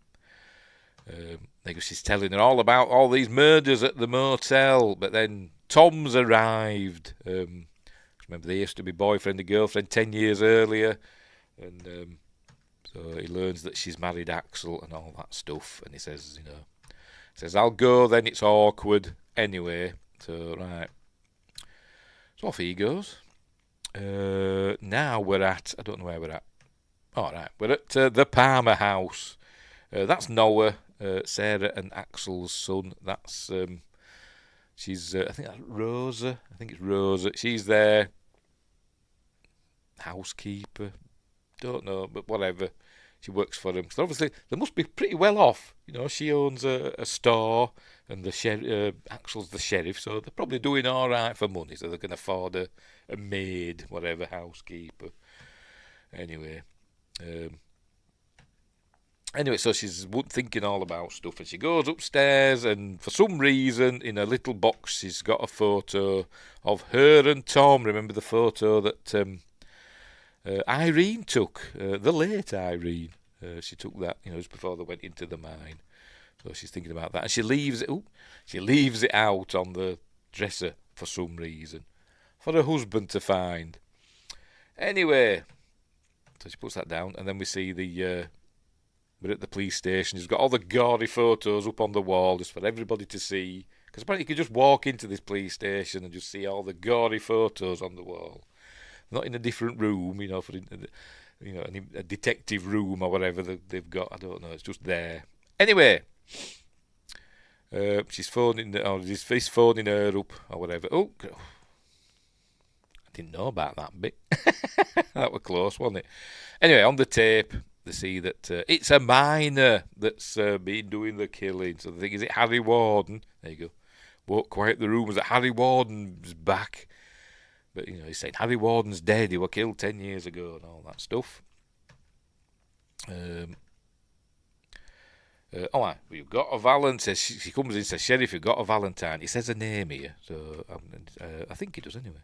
She's telling her all about all these murders at the motel, but then Tom's arrived. Remember, they used to be boyfriend and girlfriend 10 years earlier, and so he learns that she's married Axel and all that stuff. And he says, I'll go. Then it's awkward anyway. So right, so off he goes. Now we're at, I don't know where we're at. All right, we're at the Palmer house. That's Noah. Sarah and Axel's son. That's she's I think that's Rosa. I think it's Rosa. She's their housekeeper. Don't know, but whatever. She works for him. So obviously they must be pretty well off. She owns a store, and the Axel's the sheriff, so they're probably doing all right for money. So they can afford a maid, whatever, housekeeper. Anyway. Anyway, so she's thinking all about stuff, and she goes upstairs, and for some reason, in a little box, she's got a photo of her and Tom. Remember the photo that Irene took, the late Irene. She took that, just before they went into the mine. So she's thinking about that, and she leaves it out on the dresser for some reason, for her husband to find. Anyway, so she puts that down, and then we see we're at the police station. He's got all the gory photos up on the wall just for everybody to see. Because apparently you could just walk into this police station and just see all the gory photos on the wall. not in a different room, for a detective room or whatever they've got. I don't know. It's just there. Anyway, she's phoning, or he's phoning her up or whatever. Oh, I didn't know about that bit. That was close, wasn't it? Anyway, on the tape, they see that it's a miner that's been doing the killing. So they think, is it Harry Warden? There you go. Won't quiet the rumours that Harry Warden's back. But, he's saying Harry Warden's dead. He was killed 10 years ago and all that stuff. You've got a Valentine. She comes in and says, Sheriff, you've got a Valentine. He says a name here. So I think he does anyway.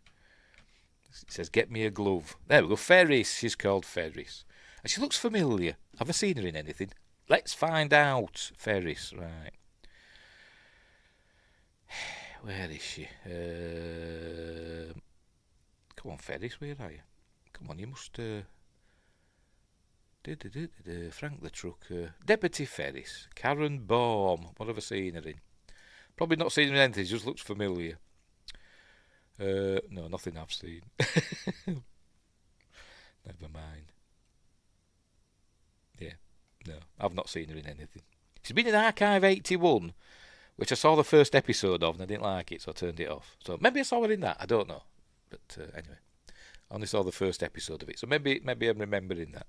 He says, get me a glove. There we go. Ferris. She's called Ferris. And she looks familiar. Have I seen her in anything? Let's find out. Ferris, right. Where is she? Come on, Ferris, where are you? Come on, you must... Frank the Trucker. Deputy Ferris. Karen Baum. What have I seen her in? Probably not seen her in anything, she just looks familiar. No, nothing I've seen. Never mind. Yeah, no, I've not seen her in anything. She's been in Archive 81, which I saw the first episode of and I didn't like it, so I turned it off. So maybe I saw her in that, I don't know. But anyway, I only saw the first episode of it, so maybe I'm remembering that.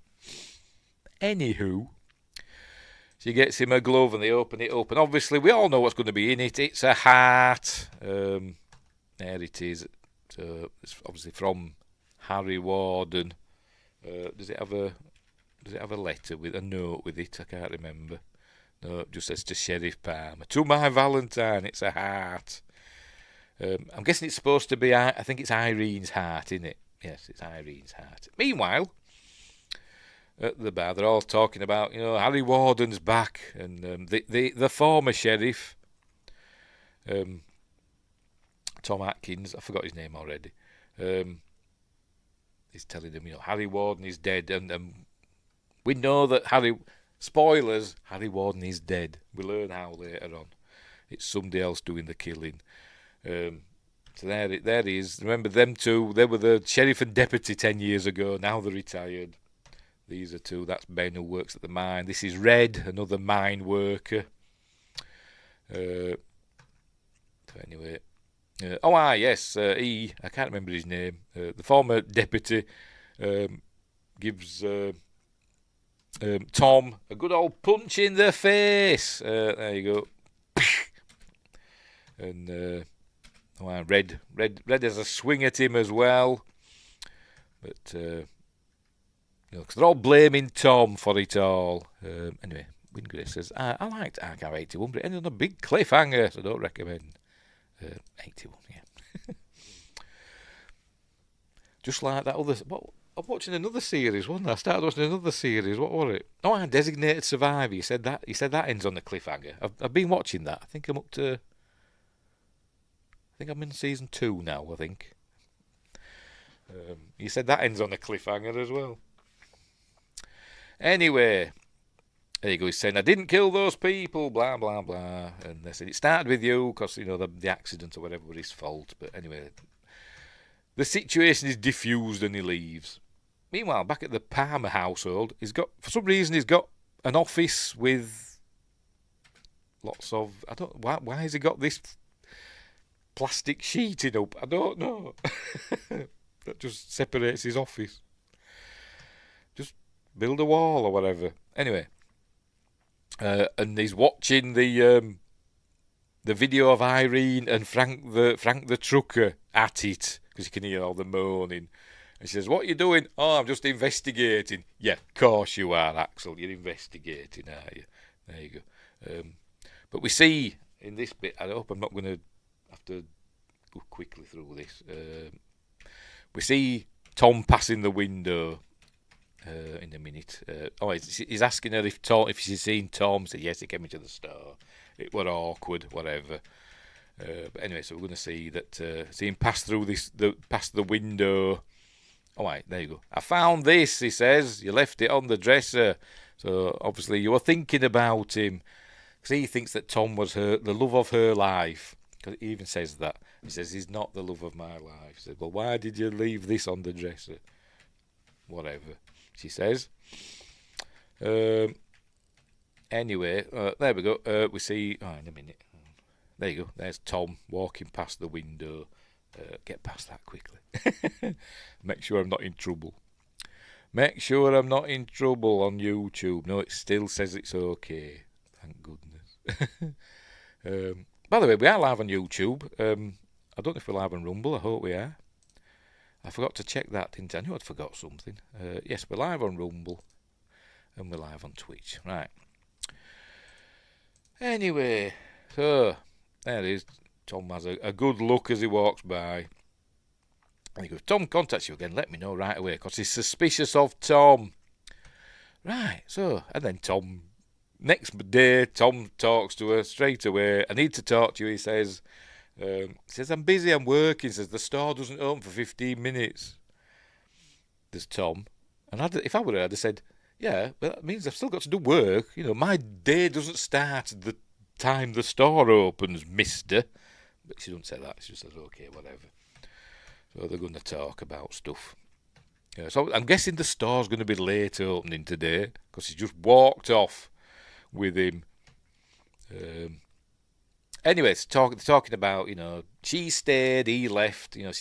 Anywho, she gets him a glove and they open it up, and obviously we all know what's going to be in it. It's a heart. There it is. It's obviously from Harry Warden. Does it have a letter with a note with it? I can't remember. No, it just says to Sheriff Palmer. To my Valentine, it's a heart. I'm guessing it's supposed to be, I think it's Irene's heart, isn't it? Yes, it's Irene's heart. Meanwhile, at the bar, they're all talking about, Harry Warden's back, and the former sheriff, Tom Atkins, I forgot his name already, he's telling them, Harry Warden is dead, and we know that spoilers, Harry Warden is dead. We learn how later on. It's somebody else doing the killing. So there it is. Remember them two, they were the sheriff and deputy 10 years ago, now they're retired. These are two. That's Ben, who works at the mine. This is Red, another mine worker. So anyway, yes, I can't remember his name. The former deputy gives Tom a good old punch in the face. There you go. And Red has a swing at him as well. But because they're all blaming Tom for it all. Anyway, Wingate says, I liked Archive 81, but it ended on a big cliffhanger, so I don't recommend 81, yeah. Just like that other... I'm watching another series, wasn't I? I started watching another series. What was it? Designated Survivor. He said that ends on a cliffhanger. I've been watching that. I think I'm up to... I think I'm in season 2 now, I think. He said that ends on a cliffhanger as well. Anyway, there you go. He's saying, I didn't kill those people, blah, blah, blah. And they said, it started with you because, the accident or whatever was his fault. But anyway, the situation is diffused and he leaves. Meanwhile, back at the Palmer household, for some reason, he's got an office with lots of... Why has he got this plastic sheeting up? I don't know. That just separates his office. Just build a wall or whatever. Anyway, and he's watching the video of Irene and Frank the trucker at it, because you can hear all the moaning. And she says, what are you doing? Oh, I'm just investigating. Yeah, of course you are, Axel. You're investigating, are you? There you go. But we see in this bit, I hope I'm not going to have to go quickly through this. We see Tom passing the window in a minute. He's asking her if she's seen Tom. Said yes, he came into the store. It were awkward, whatever. But anyway, so we're going to see him pass through past the window. All right, there you go. I found this, he says. You left it on the dresser. So obviously you were thinking about him, because he thinks that Tom was the love of her life. Because he even says that. He says, he's not the love of my life. He says, well, why did you leave this on the dresser? Whatever, she says. Anyway, there we go. We see... Oh, in a minute. There you go. There's Tom walking past the window. Get past that quickly. Make sure I'm not in trouble. Make sure I'm not in trouble on YouTube. No, it still says it's okay. Thank goodness. By the way, we are live on YouTube. I don't know if we're live on Rumble. I hope we are. I forgot to check that, didn't I? I knew I'd forgot something. Yes, we're live on Rumble. And we're live on Twitch. Right. Anyway, so there it is. Tom has a good look as he walks by. And he goes, Tom contacts you again, let me know right away, because he's suspicious of Tom. Right, so, and then Tom, next day, Tom talks to her straight away. I need to talk to you, he says. I'm busy, I'm working. He says, the store doesn't open for 15 minutes. There's Tom. And if I were her, I'd have said, yeah, but that means I've still got to do work. You know, my day doesn't start at the time the store opens, mister. But she doesn't say that. She just says, okay, whatever. So they're going to talk about stuff. Yeah, so I'm guessing the store's going to be late opening today because she just walked off with him. Anyway, talking about, you know, she stayed, he left. You know,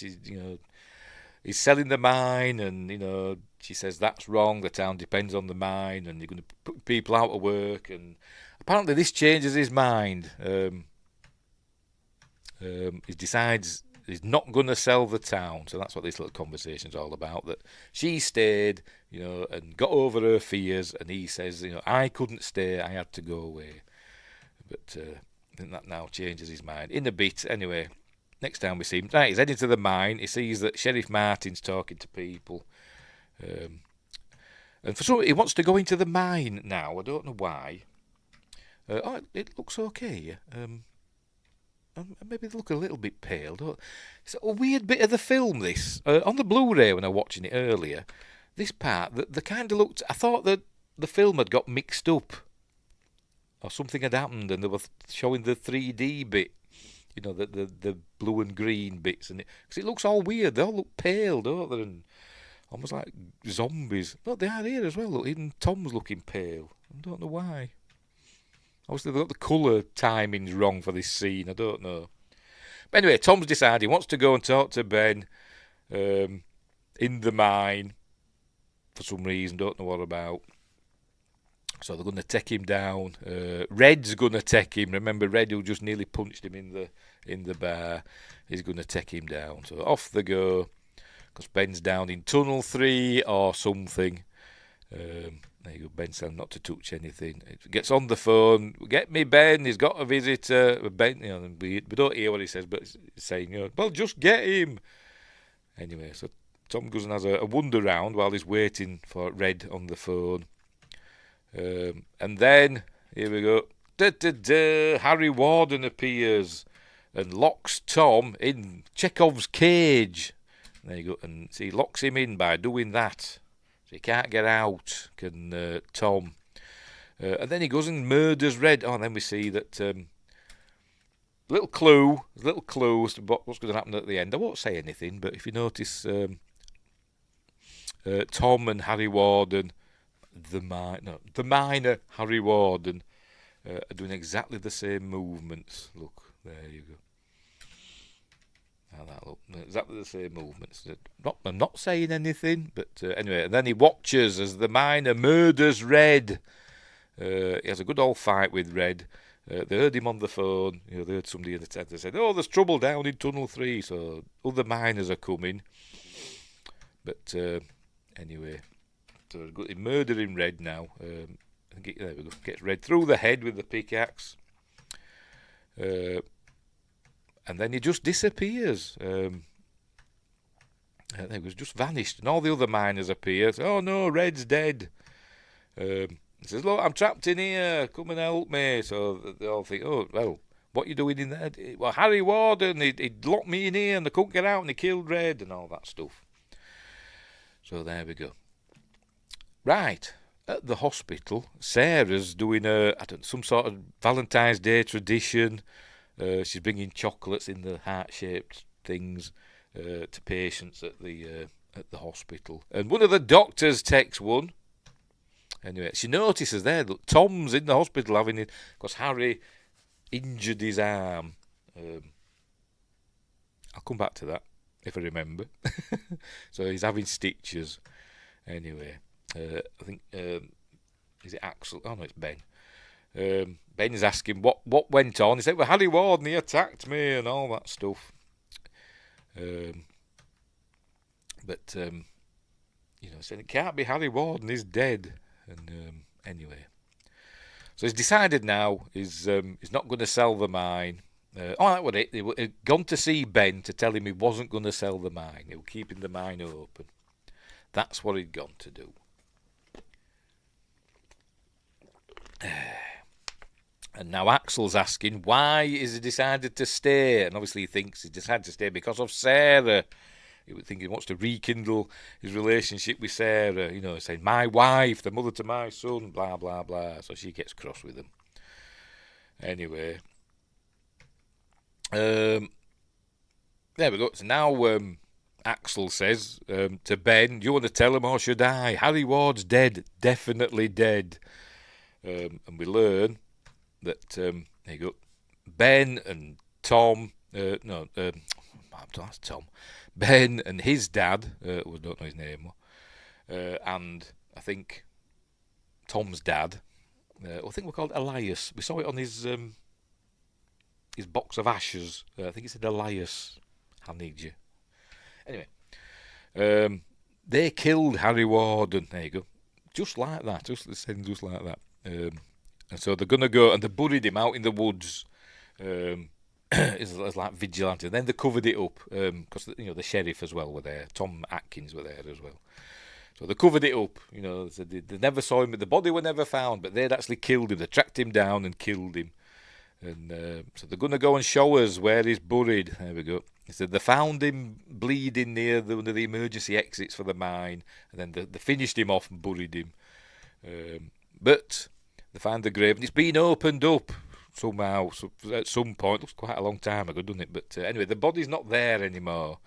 he's selling the mine, and you know, she says that's wrong. The town depends on the mine, and you're going to put people out of work. And apparently, this changes his mind. He decides he's not going to sell the town. So that's what this little conversation's all about. That she stayed, you know, and got over her fears. And he says, you know, I couldn't stay. I had to go away. But I think that now changes his mind. In a bit, anyway. Next time we see him, right, he's heading to the mine. He sees that Sheriff Martin's talking to people. And for some, he wants to go into the mine now. I don't know why. It looks okay. Maybe they look a little bit pale. It's a weird bit of the film, this. On the Blu-ray, when I was watching it earlier, this part, the kind of looked... I thought that the film had got mixed up. Or something had happened, and they were showing the 3D bit. You know, the blue and green bits. Because it looks all weird. They all look pale, don't they? And almost like zombies. Look, they are here as well. Look, even Tom's looking pale. I don't know why. Obviously, they've got the colour timings wrong for this scene. I don't know. But anyway, Tom's decided he wants to go and talk to Ben in the mine for some reason. Don't know what about. So they're going to take him down. Red's going to take him. Remember, Red, who just nearly punched him in the bar, is going to take him down. So off they go, because Ben's down in Tunnel 3 or something. There you go, Ben said not to touch anything. It gets on the phone. Get me Ben. He's got a visitor. Ben, you know, we don't hear what he says, but he's saying, you know, well, just get him. Anyway, so Tom goes and has a wander round while he's waiting for Red on the phone. And then here we go. Harry Warden appears and locks Tom in Chekhov's cage. There you go, and so he locks him in by doing that. So he can't get out, can Tom. And then he goes and murders Red. Oh, and then we see that little clue as to what's going to happen at the end. I won't say anything, but if you notice, Tom and Harry Warden, the miner Harry Warden, are doing exactly the same movements. Look, there you go. How that look? Exactly the same movements. I'm not saying anything, but anyway. And then he watches as the miner murders Red. He has a good old fight with Red. They heard him on the phone. You know, they heard somebody in the tent. They said, "Oh, there's trouble down in Tunnel 3." So other miners are coming. But anyway, so he's murdering Red now. There we go. Gets Red through the head with the pickaxe. And then he just disappears. He was just vanished. And all the other miners appear. Oh no, Red's dead. He says, "Look, I'm trapped in here. Come and help me." So they all think, "Oh, well, what are you doing in there?" "Well, Harry Warden, he locked me in here and I couldn't get out and he killed Red," and all that stuff. So there we go. Right. At the hospital, Sarah's doing some sort of Valentine's Day tradition. She's bringing chocolates in the heart-shaped things to patients at the hospital. And one of the doctors takes one. Anyway, she notices there that Tom's in the hospital having it because Harry injured his arm. I'll come back to that if I remember. So he's having stitches. Anyway, I think is it Axel? Oh no, it's Ben. Ben's asking what went on. He said, "Well, Harry Warden, he attacked me and all that stuff." But saying it can't be Harry Warden. He's dead. And anyway, so he's decided now he's not going to sell the mine. That was it. He'd gone to see Ben to tell him he wasn't going to sell the mine. He was keeping the mine open. That's what he'd gone to do. And now Axel's asking why is he decided to stay, and obviously he thinks he decided to stay because of Sarah. He would think he wants to rekindle his relationship with Sarah, saying my wife, the mother to my son, blah blah blah. So she gets cross with him. Anyway, there we go. So now Axel says to Ben, "Do you want to tell him or should I? Harry Ward's dead, definitely dead." And we learn that there you go. Ben and Tom, that's Tom. Ben and his dad, we don't know his name, and I think Tom's dad, I think we're called Elias. We saw it on his box of ashes. I think it said Elias. I need you. Anyway, they killed Harry Warden. There you go. Just like that. Just like that. And so they're going to go and they buried him out in the woods. It's like vigilante. Then they covered it up because the sheriff as well were there. Tom Atkins were there as well. So they covered it up. They never saw him. The body were never found, but they'd actually killed him. They tracked him down and killed him. And so they're going to go and show us where he's buried. There we go. He said they found him bleeding near one of the emergency exits for the mine, and then they finished him off and buried him. But they found the grave, and it's been opened up somehow. So at some point, looks quite a long time ago, doesn't it? But anyway, the body's not there anymore.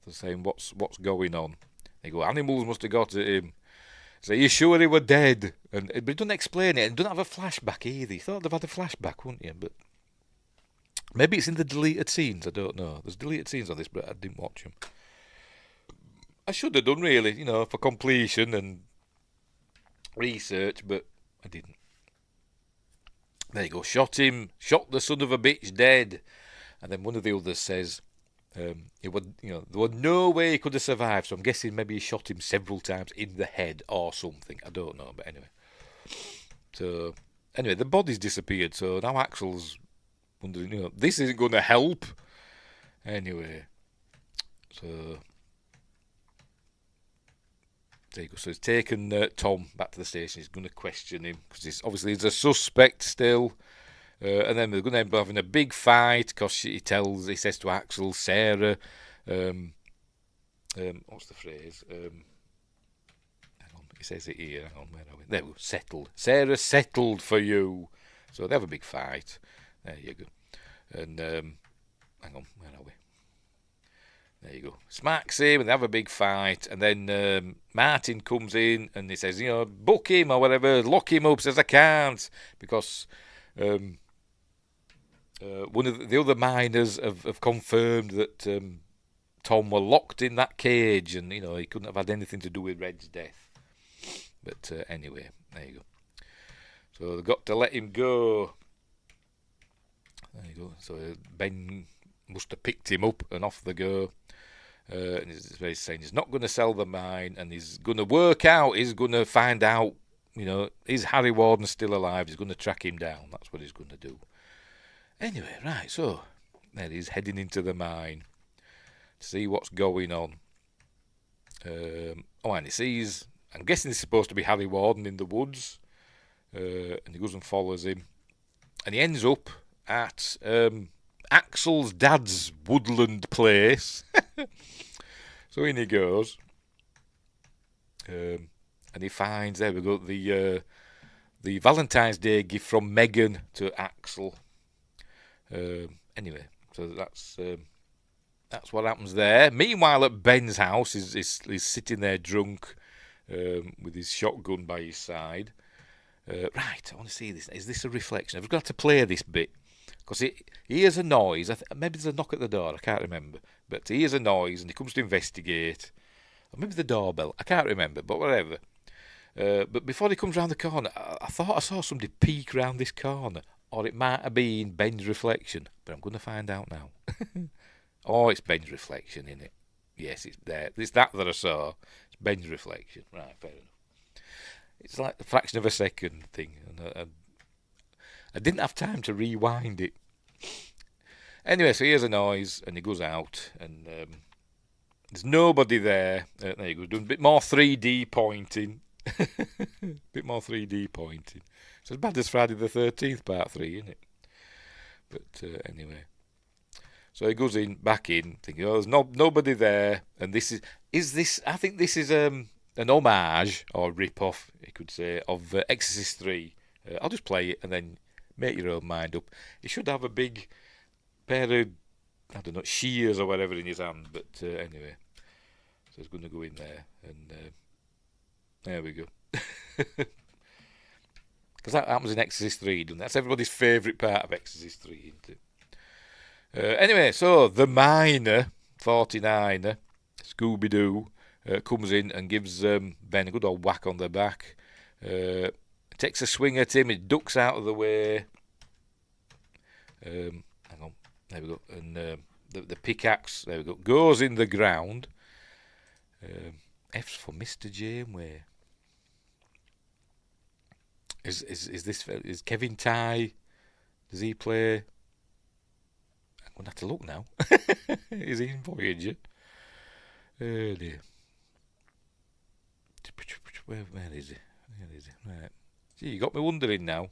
They're saying what's going on. They go, animals must have got at him. So you sure he were dead? But he doesn't explain it, and doesn't have a flashback either. You thought they'd had a flashback, wouldn't you? But maybe it's in the deleted scenes. I don't know. There's deleted scenes on this, but I didn't watch them. I should have done really, for completion and research, but I didn't. There you go. Shot the son of a bitch dead. And then one of the others says, there was no way he could have survived. So I'm guessing maybe he shot him several times in the head or something. I don't know, but anyway. So anyway, the body's disappeared. So now Axel's wondering, this isn't going to help. Anyway, so there you go. So he's taken Tom back to the station. He's going to question him because he's a suspect still. And then they're going to end up having a big fight because he says to Axel, Sarah, what's the phrase? Hang on, he says it here. Hang on, where are we? There we go. Settled. Sarah settled for you. So they have a big fight. There you go. And hang on, where are we? There you go. Smacks him and they have a big fight. And then Martin comes in and he says, book him or whatever, lock him up. Says, I can't because one of the other miners have confirmed that Tom were locked in that cage and, he couldn't have had anything to do with Red's death. But anyway, there you go. So they've got to let him go. There you go. So Ben must have picked him up and off they go. And he's saying he's not going to sell the mine and he's going to work out, he's going to find out, is Harry Warden still alive? He's going to track him down. That's what he's going to do. Anyway, right, so there he's heading into the mine to see what's going on. And he sees, I'm guessing this is supposed to be Harry Warden in the woods. And he goes and follows him. And he ends up at Axel's dad's woodland place. So in he goes. And he finds, there we go, the Valentine's Day gift from Megan to Axel. anyway, so that's what happens there. Meanwhile, at Ben's house, he's sitting there drunk with his shotgun by his side. Right, I want to see this. Is this a reflection? I've got to play this bit because he hears a noise. Maybe there's a knock at the door. I can't remember. But he hears a noise and he comes to investigate. Or maybe the doorbell. I can't remember, but whatever. But before he comes round the corner, I thought I saw somebody peek round this corner. Or it might have been Ben's reflection. But I'm going to find out now. Oh, it's Ben's reflection, isn't it? Yes, it's there. It's that I saw. It's Ben's reflection. Right, fair enough. It's like a fraction of a second thing. And I didn't have time to rewind it. Anyway, so he hears a noise and he goes out and there's nobody there. There you go, doing a bit more 3D pointing. Bit more 3D pointing. It's as bad as Friday the 13th part 3, isn't it? But anyway. So he goes back in, thinking, oh, there's nobody there. And this is, I think this is an homage, or rip-off, you could say, of Exorcist 3. I'll just play it and then make your own mind up. He should have a big pair of, I don't know, shears or whatever in his hand. But anyway, so he's going to go in there. And there we go. Because that happens in Exorcist 3, doesn't it? That's everybody's favourite part of Exorcist 3, isn't it? Anyway, so the miner, 49er, Scooby-Doo, comes in and gives Ben a good old whack on the back. Takes a swing at him, he ducks out of the way. Hang on, there we go. And the pickaxe, there we go, goes in the ground. F's for Mr. Janeway. Is Kevin Tighe? Does he play? I'm going to have to look now. Is he in Voyager? Oh dear. Where is he? Where is he? Right. See, you got me wondering now.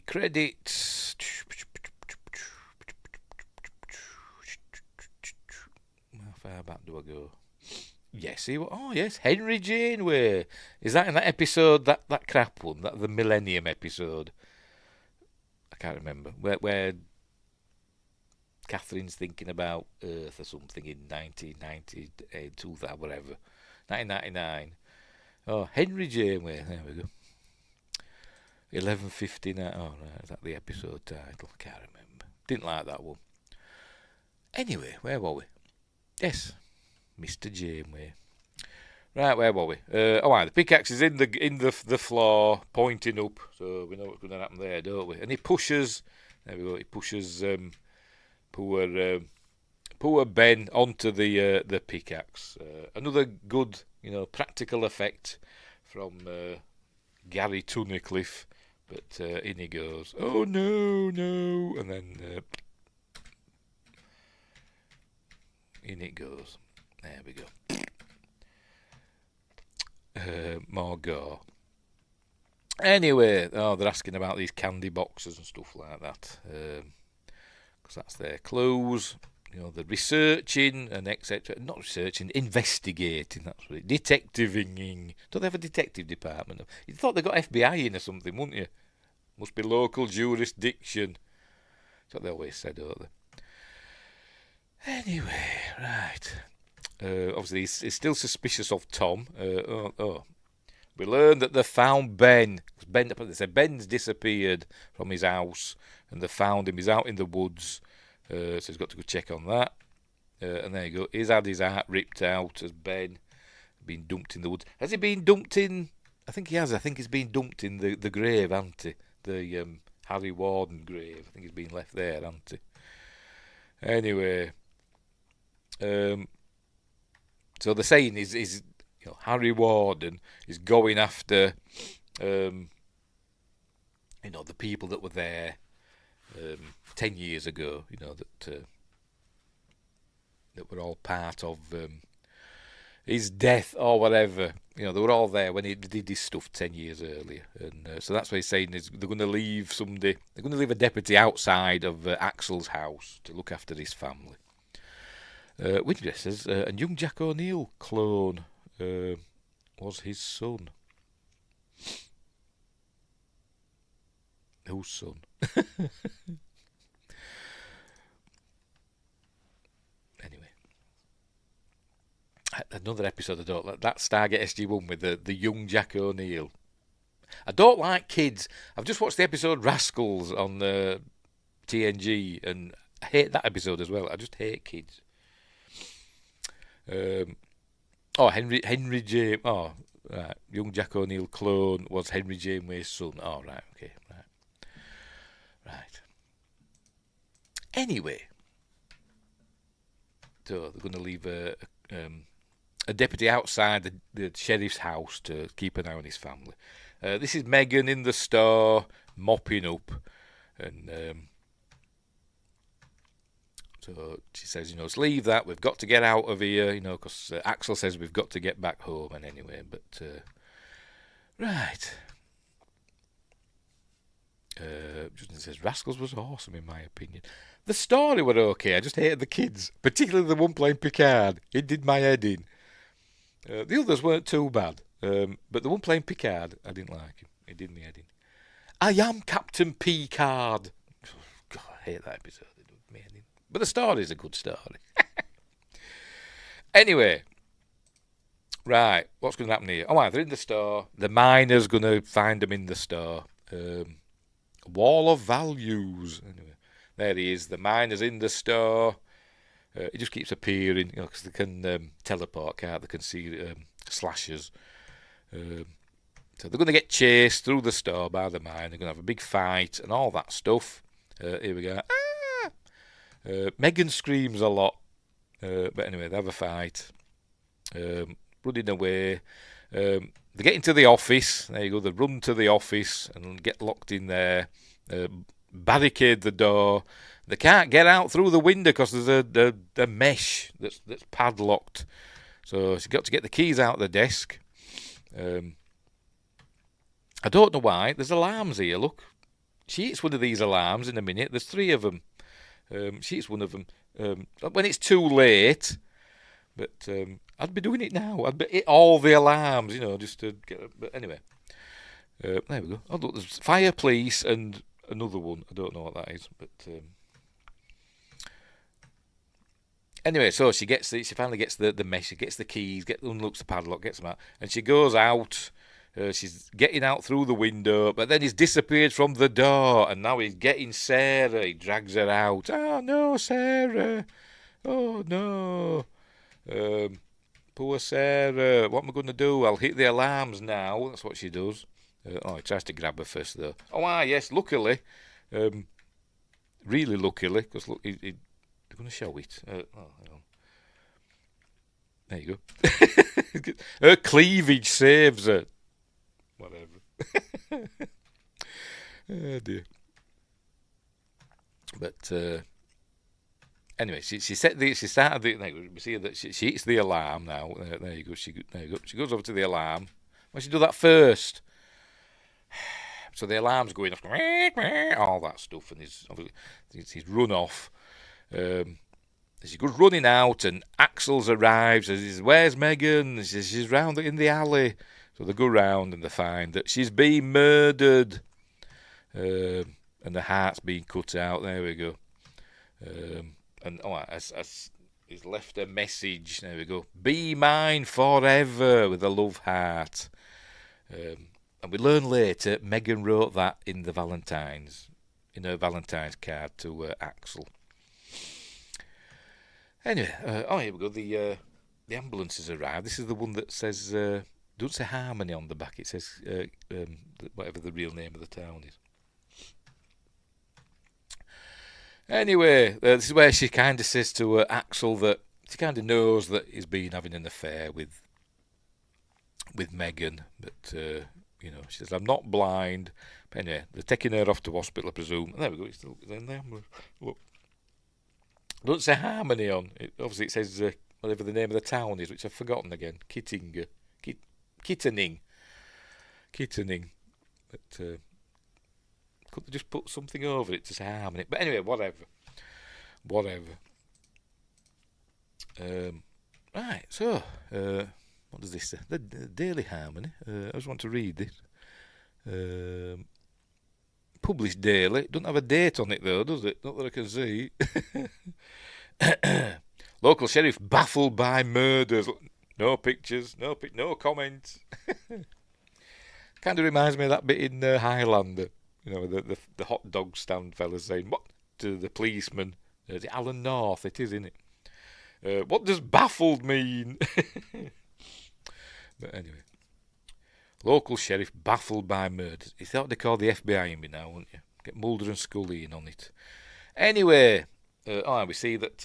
Credits. How far back do I go? Yes, yes, Henry Janeway. Is that in that episode, that crap one, the Millennium episode? I can't remember. Where Catherine's thinking about Earth or something in 1998, 2000, whatever. 1999. Oh, Henry Janeway. There we go. 11:59. Oh, right. Is that the episode title? I can't remember. Didn't like that one. Anyway, where were we? Yes, Mr. Janeway. Right, where were we? The pickaxe is in the floor, pointing up, so we know what's going to happen there, don't we? And he pushes. There we go. He pushes poor Ben onto the pickaxe. Another good, practical effect from Gary Tunnicliffe. But in he goes. Oh no, no, and then in it goes. There we go. More gore. Anyway, they're asking about these candy boxes and stuff like that, because that's their clues. They're researching and etc. Not researching, investigating. That's what it. Detectiving. Don't they have a detective department? You thought they got FBI in or something, wouldn't you? Must be local jurisdiction. That's what they always said, don't they? Anyway, right. Obviously, he's still suspicious of Tom. We learned that they found Ben. They said Ben's disappeared from his house, and they found him. He's out in the woods, so he's got to go check on that. And there you go. He's had his heart ripped out as Ben been dumped in the woods. Has he been dumped in? I think he has. I think he's been dumped in the grave, hasn't he? The Harry Warden grave. I think he's been left there, hasn't he? Anyway. So the saying is Harry Warden is going after the people that were there 10 years ago, that were all part of his death or whatever. They were all there when he did his stuff 10 years earlier, and so that's what he's saying is they're going to leave somebody. They're going to leave a deputy outside of Axel's house to look after his family. Winter says, and young Jack O'Neill clone was his son. whose son? Anyway. Another episode I don't like. That Stargate SG-1 with the young Jack O'Neill. I don't like kids. I've just watched the episode Rascals on TNG, and I hate that episode as well. I just hate kids. Henry James. Oh, right. Young Jack O'Neill clone was Henry Janeway's son. Oh, right. Okay. Right. Anyway, so they're going to leave a deputy outside the sheriff's house to keep an eye on his family. This is Megan in the store mopping up, and so she says, let's leave that. We've got to get out of here, because Axel says we've got to get back home. And anyway, but right. Justin says Rascals was awesome in my opinion. The story were okay. I just hated the kids, particularly the one playing Picard. It did my head in. The others weren't too bad, but the one playing Picard, I didn't like him. It did me head in. I am Captain Picard. God, I hate that episode. It did me head in. But the story's a good story. Anyway, right, what's going to happen here? Oh, they're in the store. The miner's going to find them in the store. Wall of values. Anyway, there he is. The miner's in the store. He just keeps appearing, because they can teleport, can't they? They can see slashes. So they're going to get chased through the store by the mine. They're going to have a big fight and all that stuff. Here we go. Megan screams a lot. But anyway, they have a fight. Running away. They get into the office. There you go. They run to the office and get locked in there. Barricade the door. They can't get out through the window because there's a mesh that's padlocked. So she's got to get the keys out of the desk. I don't know why. There's alarms here, look. She hits one of these alarms in a minute. There's 3 of them. She hits one of them. When it's too late. But I'd be doing it now. I'd be hit all the alarms, just to get... But anyway. There we go. Oh, look, there's fire, police, and another one. I don't know what that is, but... Anyway, so she finally gets the mesh, she gets the keys, unlocks the padlock, gets them out, and she goes out. She's getting out through the window, but then he's disappeared from the door, and now he's getting Sarah. He drags her out. Oh no, Sarah! Oh no! Poor Sarah. What am I going to do? I'll hit the alarms now. That's what she does. He tries to grab her first though. Oh yes, luckily, really luckily, because look, they're going to show it. Hang on. There you go. Her cleavage saves her. Whatever. Oh dear. But anyway, she started the. We see that she hits the alarm now. There you go. She goes over to the alarm. Why should she do that first? So the alarm's going off, all that stuff, and he's run off. She goes running out, and Axel's arrives. And he says, "Where's Megan?" She says, "She's round in the alley." So they go round and they find that she's been murdered, and the heart's been cut out. There we go. And he's left a message. There we go. Be mine forever with a love heart. And we learn later Megan wrote that in her Valentine's card to Axel. Anyway, here we go. The ambulance has arrived. This is the one that says, don't say Harmony on the back. It says whatever the real name of the town is. Anyway, this is where she kind of says to Axel that she kind of knows that he's been having an affair with Megan, but she says, "I'm not blind." But anyway, they're taking her off to hospital, I presume. There we go. It's still in there. Look. Don't say Harmony on. Obviously, it says whatever the name of the town is, which I've forgotten again. Kittening. But could they just put something over it to say Harmony? But anyway, whatever. Right, so what does this say? The Daily Harmony. I just want to read this. published daily. It doesn't have a date on it though, does it? Not that I can see. Local sheriff baffled by murders. No pictures, no comments. Kind of reminds me of that bit in Highlander. You know, the hot dog stand fella saying, what to the policeman? Is it Alan North? It is, isn't it? What does baffled mean? But anyway. Local sheriff baffled by murders. You thought they called the FBI in me now, wouldn't you? Get Mulder and Scully in on it. Anyway, we see that.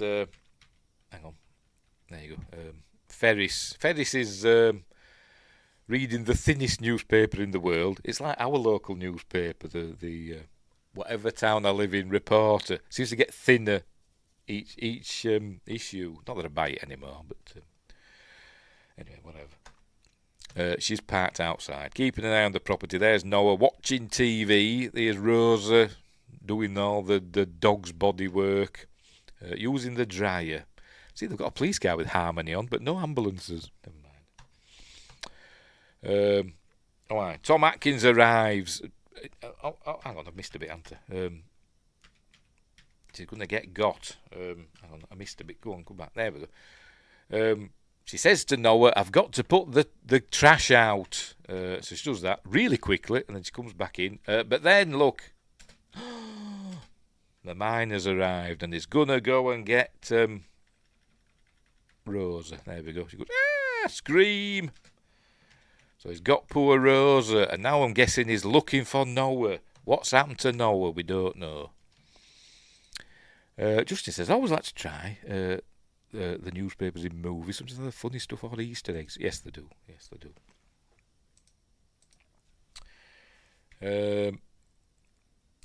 Hang on, there you go. Ferris is reading the thinnest newspaper in the world. It's like our local newspaper, the whatever town I live in, Reporter. Seems to get thinner each issue. Not that I buy it anymore, but anyway, whatever. She's parked outside, keeping an eye on the property. There's Noah watching TV. There's Rosa doing all the dog's body work, using the dryer. See, they've got a police car with Harmony on, but no ambulances. Never mind. All right, Tom Atkins arrives. Hang on, I've missed a bit, haven't I? She's going to get got. Hang on, I missed a bit. Go on, come back. There we go. She says to Noah, I've got to put the trash out. So she does that really quickly, and then she comes back in. But then, look, the miner's arrived, and he's going to go and get Rosa. There we go. She goes, scream. So he's got poor Rosa, and now I'm guessing he's looking for Noah. What's happened to Noah? We don't know. Justin says, I always like to try the newspapers in movies. Sometimes they're funny stuff or Easter eggs. Yes, they do. Yes, they do.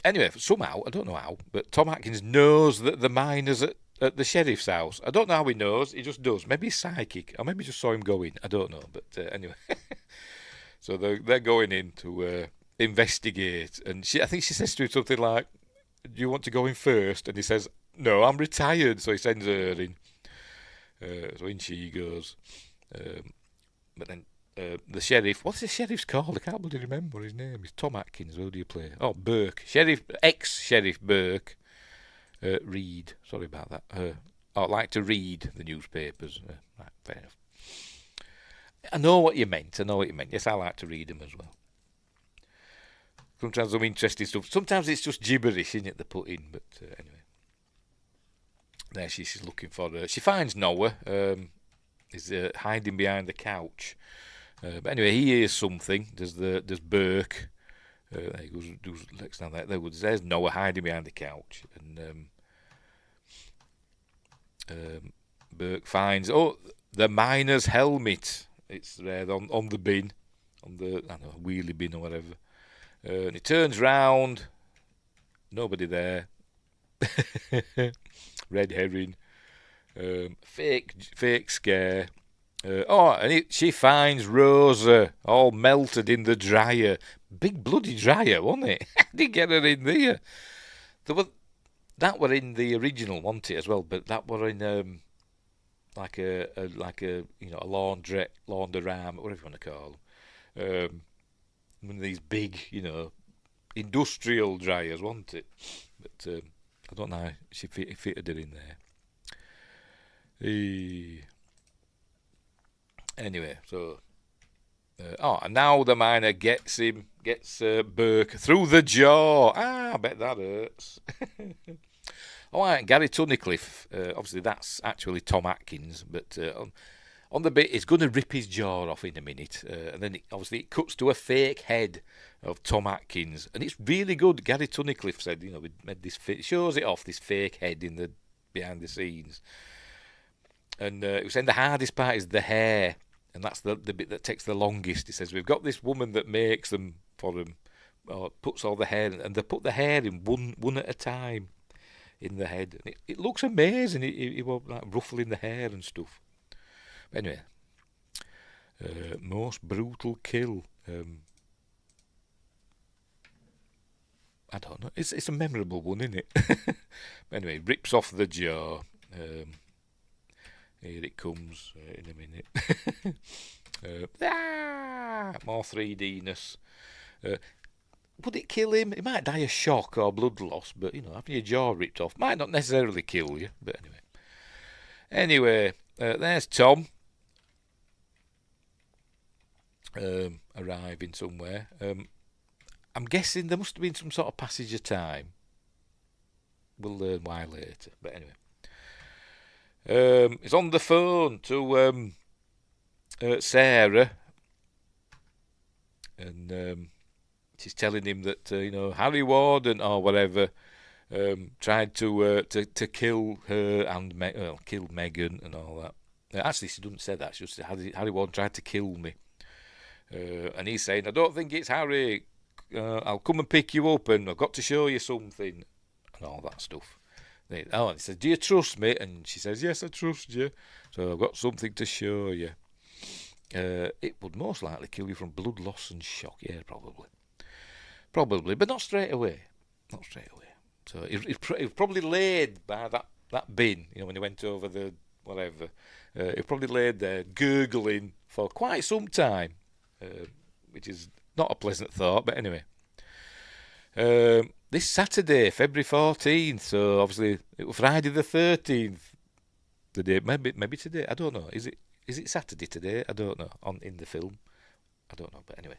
Anyway, somehow, I don't know how, but Tom Atkins knows that the miner's at the sheriff's house. I don't know how he knows. He just does. Maybe he's psychic, or maybe he just saw him go in. I don't know. But anyway, so they're going in to investigate, and I think she says to him something like, "Do you want to go in first?" And he says, "No, I'm retired." So he sends her in. So in she goes. But then the sheriff, what's the sheriff's called? I can't bloody remember his name. It's Tom Atkins. Who do you play? Oh, Burke. Ex-Sheriff Burke. Read. Sorry about that. I like to read the newspapers. Right, fair enough. I know what you meant. Yes, I like to read them as well. Sometimes some interesting stuff. Sometimes it's just gibberish, isn't it, they put in. But anyway. There she's looking for her. She finds Noah. He's hiding behind the couch. But anyway, he hears something. There's Burke. There he goes. Next down there. There's Noah hiding behind the couch, and Burke finds the miner's helmet. It's there on the bin, on the wheelie bin or whatever. And he turns round. Nobody there. Red herring. Fake scare. And she finds Rosa all melted in the dryer. Big bloody dryer, wasn't it? How did he get her in there? That were in the original, wasn't it, as well? But that were in like a laundrette, laundromat, whatever you want to call them. One of these big, industrial dryers, wasn't it? But I don't know how she fitted her in there. Anyway, so and now the miner gets Burke through the jaw. I bet that hurts. All right, Gary Tunnicliffe. Obviously, that's actually Tom Atkins, but on the bit, he's going to rip his jaw off in a minute, and then it cuts to a fake head of Tom Atkins, and it's really good. Gary Tunnicliffe said, we made this shows it off, this fake head in the behind the scenes. And he was saying the hardest part is the hair, and that's the bit that takes the longest. He says, we've got this woman that makes them for him, or puts all the hair in, and they put the hair in one at a time in the head. And it looks amazing. He was like ruffling the hair and stuff. But anyway, most brutal kill. I don't know. It's a memorable one, isn't it? But anyway, rips off the jaw. Here it comes in a minute. More 3D-ness. would it kill him? He might die of shock or blood loss, but, having your jaw ripped off might not necessarily kill you. But anyway, there's Tom arriving somewhere. I'm guessing there must have been some sort of passage of time. We'll learn why later. But anyway, he's on the phone to Sarah, and she's telling him that Harry Warden or whatever tried to kill her and killed Megan and all that. Actually, she doesn't say that. She just said Harry Warden tried to kill me, and he's saying, I don't think it's Harry. I'll come and pick you up, and I've got to show you something, and all that stuff. And he says, do you trust me? And she says, yes, I trust you. So I've got something to show you. It would most likely kill you from blood loss and shock. Yeah, probably, but not straight away. So he was probably laid by that bin, when he went over the whatever. He probably laid there gurgling for quite some time, which is not a pleasant thought. But anyway, this Saturday, February 14th. So obviously it was Friday the 13th. The day, maybe today. I don't know. Is it Saturday today? I don't know. In the film, I don't know. But anyway,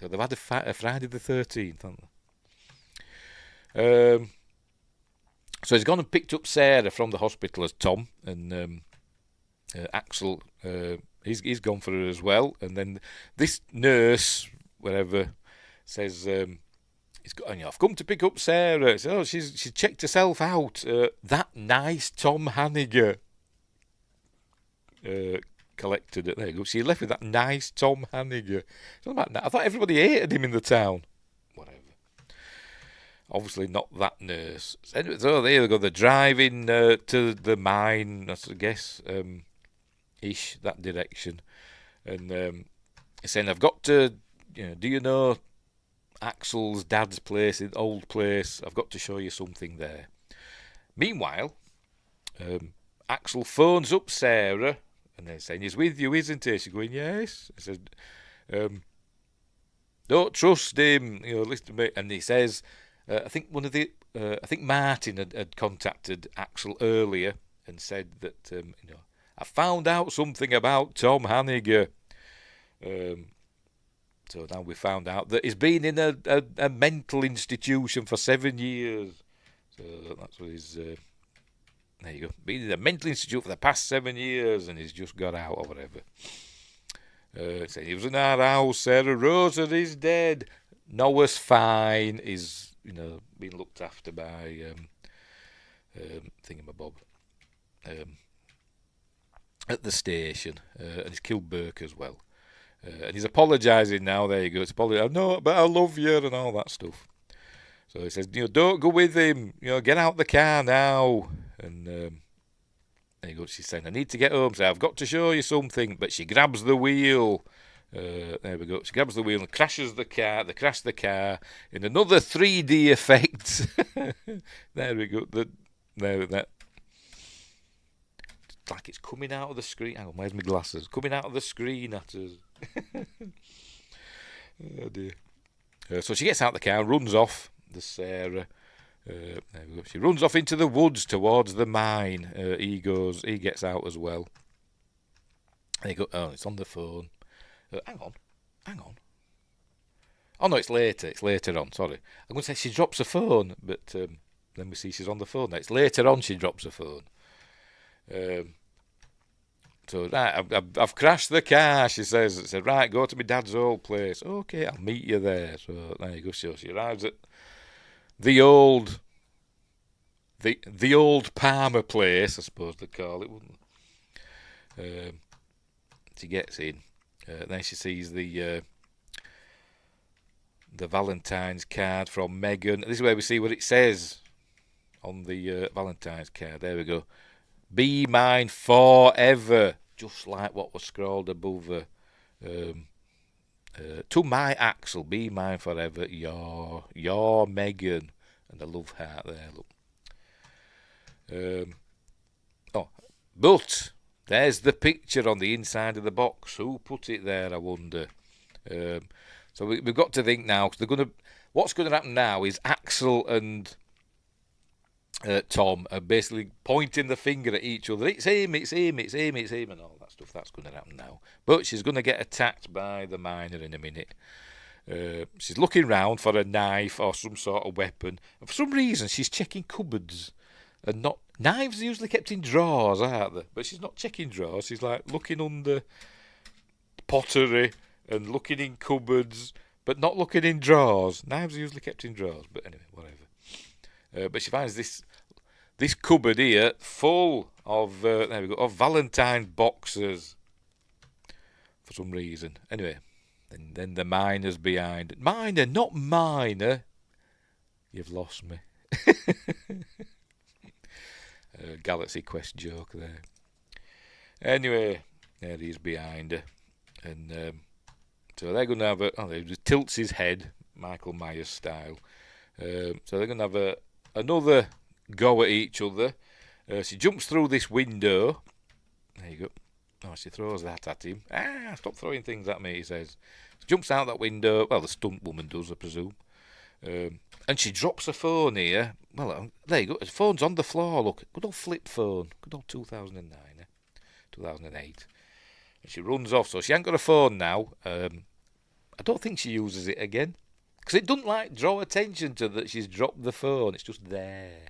so they've had a Friday the 13th, haven't they? So he's gone and picked up Sarah from the hospital as Tom, and Axel, he's gone for her as well. And then this nurse, whatever, says, I've come to pick up Sarah. So she's checked herself out. That nice Tom Hanniger collected it. There you go. She left with that nice Tom Hanniger. I thought everybody hated him in the town. Whatever. Obviously not that nurse. So there you go. They're driving to the mine, I guess, ish, that direction. And he's saying, I've got to, do you know Axel's dad's place, the old place? I've got to show you something there. Meanwhile, Axel phones up Sarah, and they're saying, he's with you, isn't he? She's going, yes. He says, don't trust him, listen to me. And he says, I think Martin had contacted Axel earlier and said that, I found out something about Tom Hanniger. So now we found out that he's been in a mental institution for 7 years. So that's what he's... there you go. Been in a mental institute for the past 7 years, and he's just got out or whatever. Saying he was in our house. Sarah Rosa is dead. Noah's fine. He's being looked after by Thingamabob at the station, and he's killed Burke as well. And he's apologising now. There you go. He's apologising. No, but I love you and all that stuff. So he says, don't go with him. Get out the car now. And there you go. She's saying, I need to get home. So I've got to show you something. But she grabs the wheel. There we go. She grabs the wheel and crashes the car. They crash the car in another 3D effect. There we go. That. It's like it's coming out of the screen. Hang on, where's my glasses? Coming out of the screen at us. Oh dear. So she gets out the car, runs off. There's Sarah. There we go. She runs off into the woods towards the mine. He gets out as well. There you go. Oh, it's on the phone. Hang on. Oh no, it's later. It's later on. Sorry, I'm going to say she drops her phone, but then we see she's on the phone. Now, it's later on she drops her phone. So right, I've crashed the car. She says, "It said right, go to my dad's old place. Okay, I'll meet you there." So there you go. So she arrives at the old Palmer place, I suppose they'd call it, wouldn't they? She gets in. Then she sees the Valentine's card from Megan. This is where we see what it says on the Valentine's card. There we go. Be mine forever, just like what was scrawled above her. To my Axel, be mine forever, your Megan, and the love heart there. Look. But there's the picture on the inside of the box. Who put it there, I wonder? So we've got to think now, because what's going to happen now is Axel and Tom are basically pointing the finger at each other. It's him, it's him, it's him, it's him, and all that stuff. That's going to happen now. But she's going to get attacked by the miner in a minute. She's looking round for a knife or some sort of weapon. And for some reason, she's checking cupboards. And not knives are usually kept in drawers, aren't they? But she's not checking drawers. She's like looking under pottery and looking in cupboards, but not looking in drawers. Knives are usually kept in drawers. But anyway, whatever. But she finds this cupboard here full of there we go, of Valentine boxes for some reason. Anyway, and then the miner's behind. Miner, not miner. You've lost me. Galaxy Quest joke there. Anyway, there he's behind her, and so they're going to have he just tilts his head, Michael Myers style. So they're going to have another go at each other. She jumps through this window. There you go. Oh, she throws that at him. Stop throwing things at me, he says. She jumps out that window. Well, the stunt woman does, I presume. And she drops her phone here. Well, there you go. The phone's on the floor, look. Good old flip phone. Good old 2009, 2008. And she runs off, so she ain't got a phone now. I don't think she uses it again. Because it doesn't, like, draw attention to that she's dropped the phone. It's just there.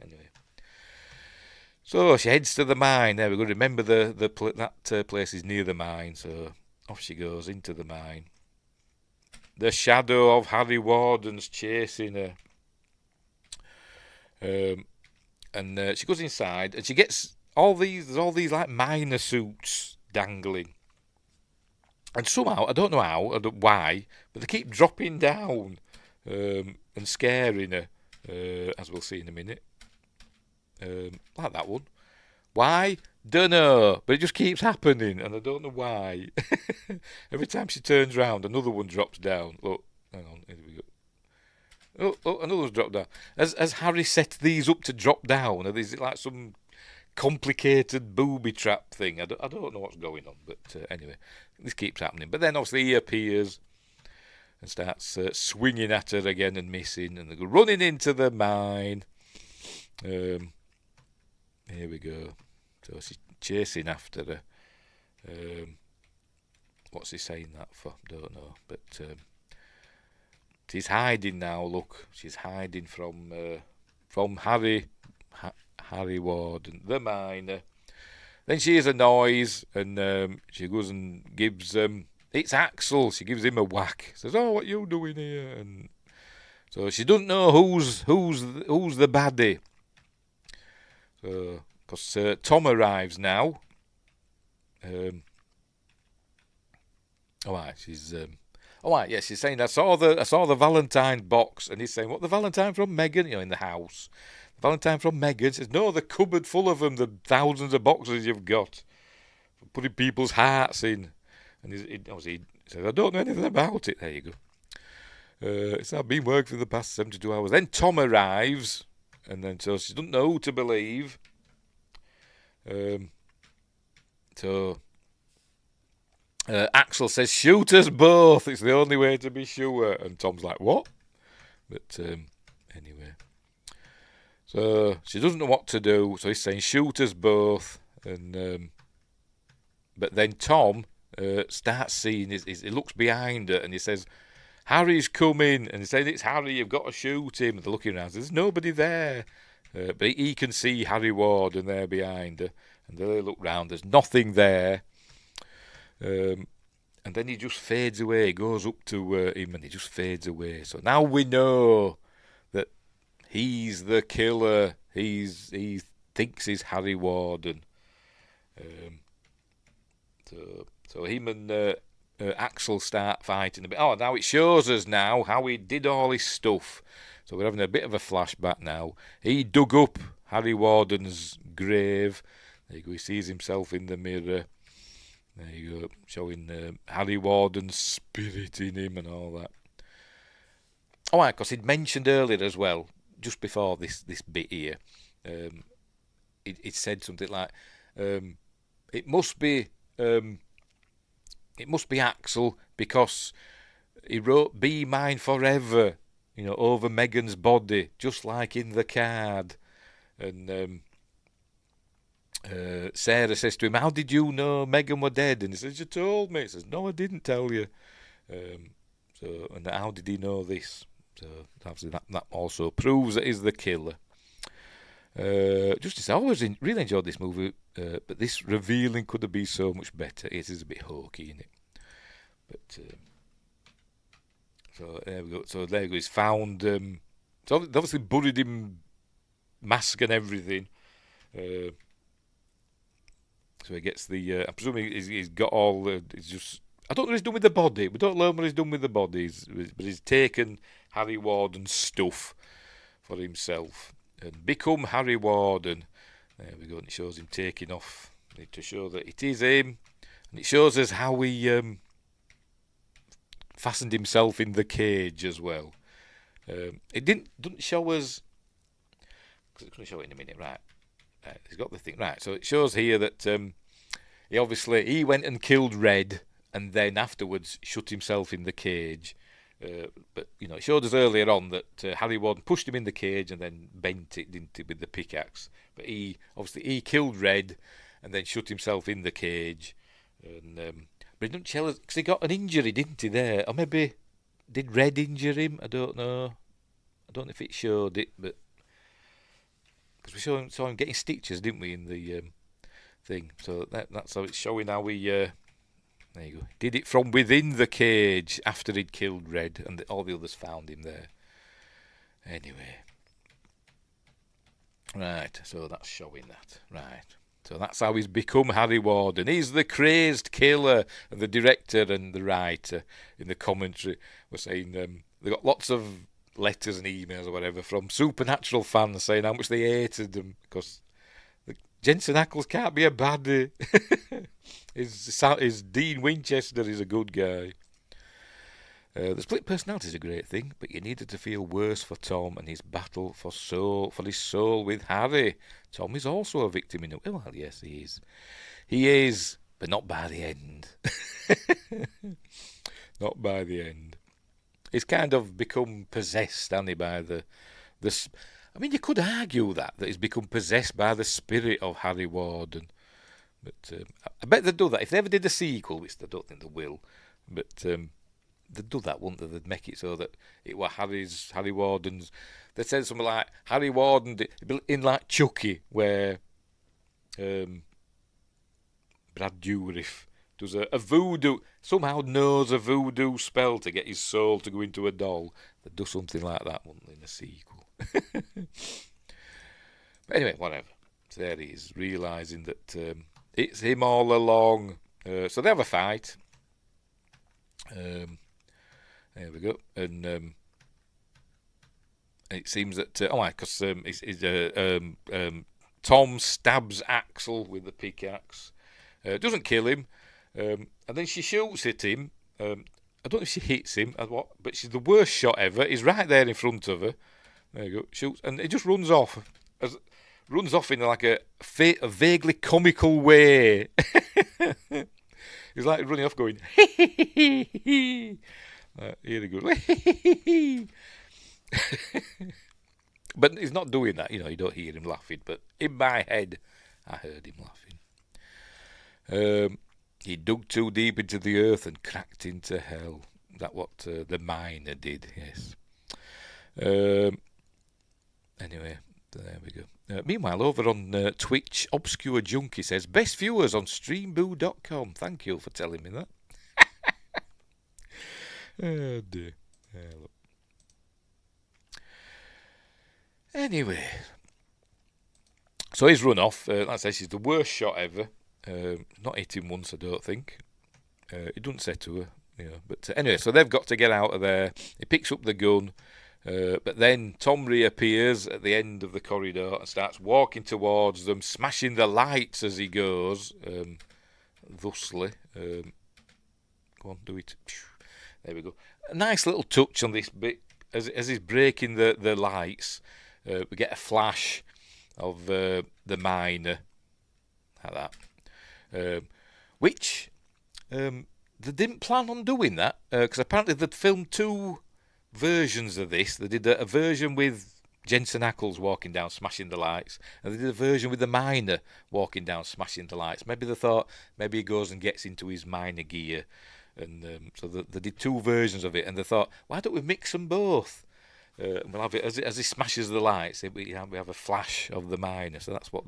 Anyway. So she heads to the mine. There we go. Remember that place is near the mine. So off she goes into the mine. The shadow of Harry Warden's chasing her. And she goes inside and she gets there's all these like miner suits dangling. And somehow, I don't know how, I don't why, but they keep dropping down and scaring her, as we'll see in a minute. Like that one. Why? Dunno. But it just keeps happening, and I don't know why. Every time she turns round, another one drops down. Look, hang on, here we go. Oh, another one's dropped down. Has Harry set these up to drop down? Or is it like some complicated booby trap thing? I don't know what's going on, but anyway, this keeps happening. But then obviously he appears and starts swinging at her again and missing, and they go running into the mine. Here we go. So she's chasing after her. What's he saying that for? Don't know. But she's hiding now. Look, she's hiding from Harry Warden, the miner. Then she hears a noise, and she goes and gives it's Axel. She gives him a whack. Says, "Oh, what you doing here?" And so she doesn't know who's the baddie. So, because Tom arrives now. She's saying, I saw the Valentine box, and he's saying, "What, the Valentine from Megan?" In the house. The Valentine from Megan. Says, "No, the cupboard full of them, the thousands of boxes you've got, for putting people's hearts in." And he says, "I don't know anything about it." There you go. It's I've been working for the past 72 hours. Then Tom arrives, and then so she doesn't know who to believe. Axel says, "Shoot us both. It's the only way to be sure." And Tom's like, "What?" But anyway. So she doesn't know what to do. So he's saying, "Shoot us both." And but then Tom starts seeing, he looks behind her and he says, "Harry's coming." And he says, "It's Harry, you've got to shoot him." And they're looking around. There's nobody there. But he can see Harry Warden there behind her. And they look round. There's nothing there. And then he just fades away. He goes up to him and he just fades away. So now we know that he's the killer. He thinks he's Harry Warden. So him and Axel start fighting a bit. Oh, now it shows us now how he did all his stuff. So we're having a bit of a flashback now. He dug up Harry Warden's grave. There you go. He sees himself in the mirror. There you go, showing Harry Warden's spirit in him and all that. Oh, right, because he'd mentioned earlier as well, just before this bit here, it said something like, it must be Axel, because he wrote "Be Mine Forever," over Megan's body, just like in the card. And Sarah says to him, "How did you know Megan were dead?" And he says, "You told me." He says, "No, I didn't tell you." And how did he know this? So obviously that also proves that he's the killer. Justice, I always really enjoyed this movie, but this revealing could have been so much better. It is a bit hokey, isn't it? But so there we go. So there we go. He's found. So they obviously buried him, mask and everything. So he gets the. I'm presuming he's got all. He's just. I don't know what he's done with the body. We don't learn what he's done with the bodies, but he's taken Harry Warden's stuff for himself and become Harry Warden. There we go. And it shows him taking off to show that it is him, and it shows us how he fastened himself in the cage as well. It doesn't show us. Because it's going to show it in a minute, right? He's got the thing right. So it shows here that he went and killed Red, and then afterwards shut himself in the cage. But it showed us earlier on that Harry Warden pushed him in the cage and then bent it, didn't it, with the pickaxe. But he killed Red and then shut himself in the cage. And but he didn't tell us because he got an injury, didn't he? There, or maybe did Red injure him? I don't know. I don't know if it showed it, but because we saw him getting stitches, didn't we, in the thing? So that's how it's showing how we. There you go. Did it from within the cage after he'd killed Red, and all the others found him there. Anyway. Right, so that's showing that. Right. So that's how he's become Harry Warden. He's the crazed killer. And the director and the writer in the commentary were saying they got lots of letters and emails or whatever from Supernatural fans saying how much they hated them because Jensen Ackles can't be a baddie. His Dean Winchester is a good guy. The split personality is a great thing, but you needed to feel worse for Tom and his battle for his soul with Harry. Tom is also a victim in it. Well, yes, he is. He is, but not by the end. Not by the end. He's kind of become possessed, hasn't he, by the. I mean, you could argue that he's become possessed by the spirit of Harry Warden. But I bet they'd do that. If they ever did a sequel, which I don't think they will, but they'd do that, wouldn't they? They'd make it so that it were Harry Warden's. They'd say something like Harry Warden in like Chucky, where Brad Dourif does a voodoo, somehow knows a voodoo spell to get his soul to go into a doll. They'd do something like that, wouldn't they, in a sequel? But anyway, whatever. So there he is, realising that it's him all along. So they have a fight. There we go. And it seems that because Tom stabs Axel with the pickaxe. Doesn't kill him. And then she shoots at him. I don't know if she hits him or what, but she's the worst shot ever. He's right there in front of her. There you go. Shoots, and he just runs off. Runs off in like a vaguely comical way. He's like running off going, here he goes. But he's not doing that, you don't hear him laughing. But in my head, I heard him laughing. He dug too deep into the earth and cracked into hell. That's what the miner did, yes. Anyway, there we go. Meanwhile, over on Twitch, Obscure Junkie says, best viewers on streamboo.com. Thank you for telling me that. Oh dear. Look. Anyway, so he's run off. Like I say, she's the worst shot ever. Not hit him once, I don't think. He doesn't say to her, But anyway, so they've got to get out of there. He picks up the gun. But then Tom reappears at the end of the corridor and starts walking towards them, smashing the lights as he goes, thusly. Go on, do it. There we go. A nice little touch on this bit. As he's breaking the lights, we get a flash of the miner, like that. Which they didn't plan on doing that because apparently they'd filmed 2 versions of this. They did a version with Jensen Ackles walking down, smashing the lights, and they did a version with the miner walking down, smashing the lights. Maybe they thought maybe he goes and gets into his miner gear, and so they did 2 versions of it. And they thought, why don't we mix them both? We'll have it as he smashes the lights. We have a flash of the miner. So that's what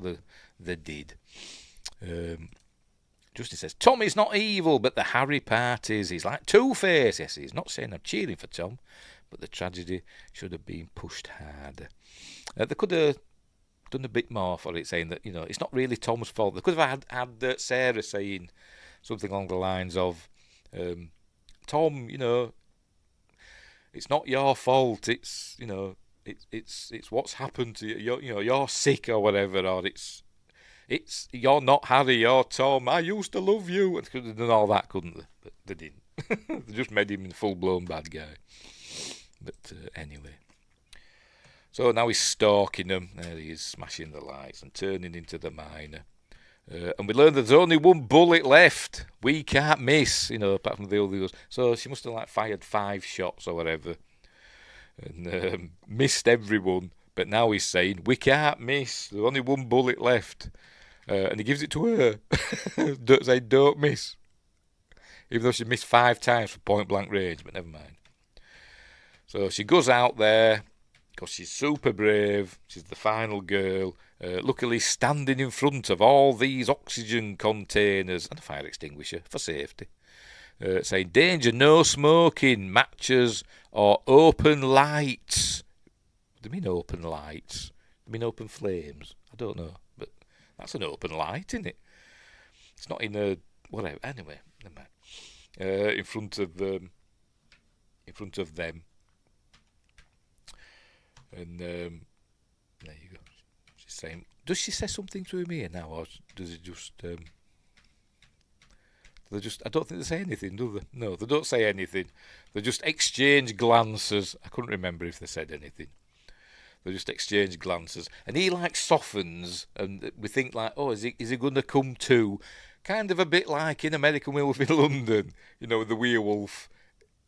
they did. Justin says, Tom is not evil, but the Harry parties. He's like Two-Face. Yes, he's not saying I'm cheering for Tom, but the tragedy should have been pushed harder. They could have done a bit more for it, saying that, it's not really Tom's fault. They could have had Sarah saying something along the lines of, Tom, it's not your fault. It's, it's what's happened to you. You're sick or whatever, or it's you're not Harry, you're Tom. I used to love you. And could have done all that, couldn't they? But they didn't. They just made him a full-blown bad guy. But anyway. So now he's stalking them. There he is, smashing the lights and turning into the miner. And we learned there's only 1 bullet left. We can't miss, apart from the others. So she must have fired 5 shots or whatever. And missed everyone. But now he's saying, we can't miss. There's only 1 bullet left. And he gives it to her. Don't miss. Even though she missed 5 times for point blank range, but never mind. So she goes out there because she's super brave. She's the final girl. Luckily standing in front of all these oxygen containers and a fire extinguisher for safety. Saying, danger, no smoking, matches or open lights. Do you mean open lights? Do you mean open flames? I don't know, but that's an open light, isn't it? It's not in a whatever. Anyway, never mind. In front of them, and there you go. She's saying, does she say something to him here now, or does it just? I don't think they say anything, do they? No, they don't say anything. They just exchange glances. I couldn't remember if they said anything. They just exchange glances, and he softens, and we think oh, is he going to come to? Kind of a bit like in American Werewolf in London, with the werewolf.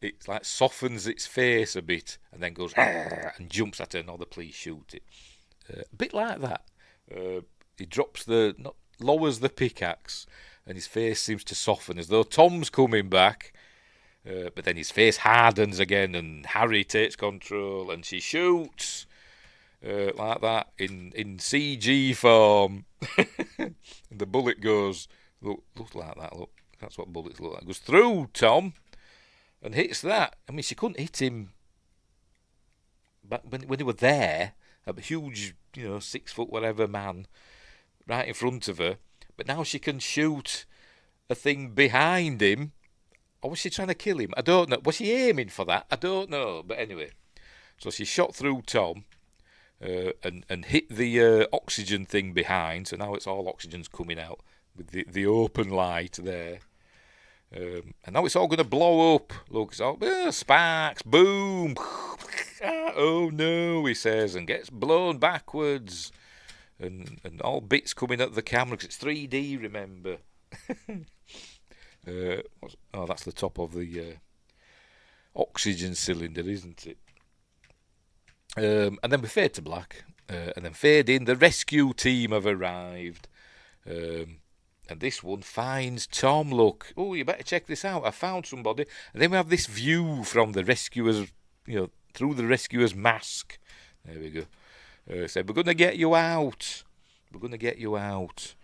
It softens its face a bit, and then goes and jumps at her. No, the police shoot it. A bit like that. He lowers the pickaxe, and his face seems to soften as though Tom's coming back. But then his face hardens again, and Harry takes control, and she shoots. Like that in CG form. And the bullet goes, look like that, look. That's what bullets look like. Goes through Tom and hits that. I mean, she couldn't hit him but when they were there, a huge, 6 foot whatever man right in front of her. But now she can shoot a thing behind him. Or was she trying to kill him? I don't know. Was she aiming for that? I don't know. But anyway, so she shot through Tom. And hit the oxygen thing behind, so now it's all oxygen's coming out with the open light there. And now it's all going to blow up. Look, it's all sparks, boom. Oh no, he says, and gets blown backwards. And all bits coming at the camera because it's 3D, remember. That's the top of the oxygen cylinder, isn't it? And then we fade to black, and then fade in. The rescue team have arrived, and this one finds Tom. Look, oh, you better check this out. I found somebody. And then we have this view from the rescuers, through the rescuer's mask. There we go. Said, we're going to get you out. We're going to get you out.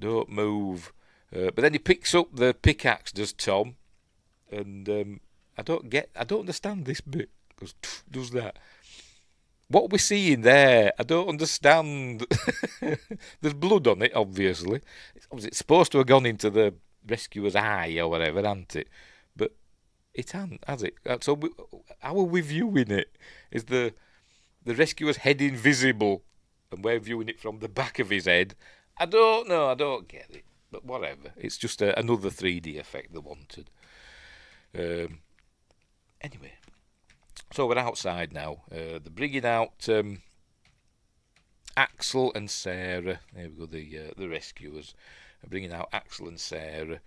Don't move. But then he picks up the pickaxe, does Tom? And I don't understand this bit. Does that? What we're seeing there, I don't understand. There's blood on it, obviously. It's supposed to have gone into the rescuer's eye or whatever, hasn't it? But it hasn't, has it? So how are we viewing it? Is the rescuer's head invisible and we're viewing it from the back of his head? I don't know, I don't get it. But whatever. It's just another 3D effect they wanted. Anyway. So we're outside now. They're bringing out Axel and Sarah. There we go, the rescuers. They're bringing out Axel and Sarah.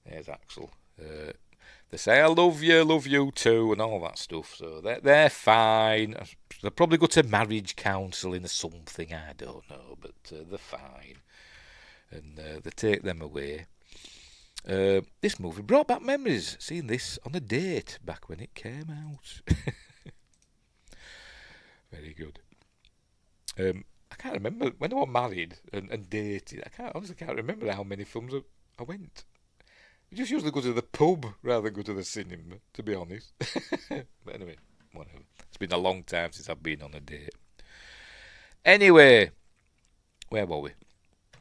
There's Axel. They say, I love you too, and all that stuff. So they're fine. They'll probably go to marriage counselling or something, I don't know, but they're fine. And they take them away. This movie brought back memories, seeing this on a date back when it came out. Very good. I can't remember when I was married and dated. I honestly can't remember how many films I went. We just usually go to the pub rather than go to the cinema, to be honest. But anyway, whatever. It's been a long time since I've been on a date. Anyway, where were we?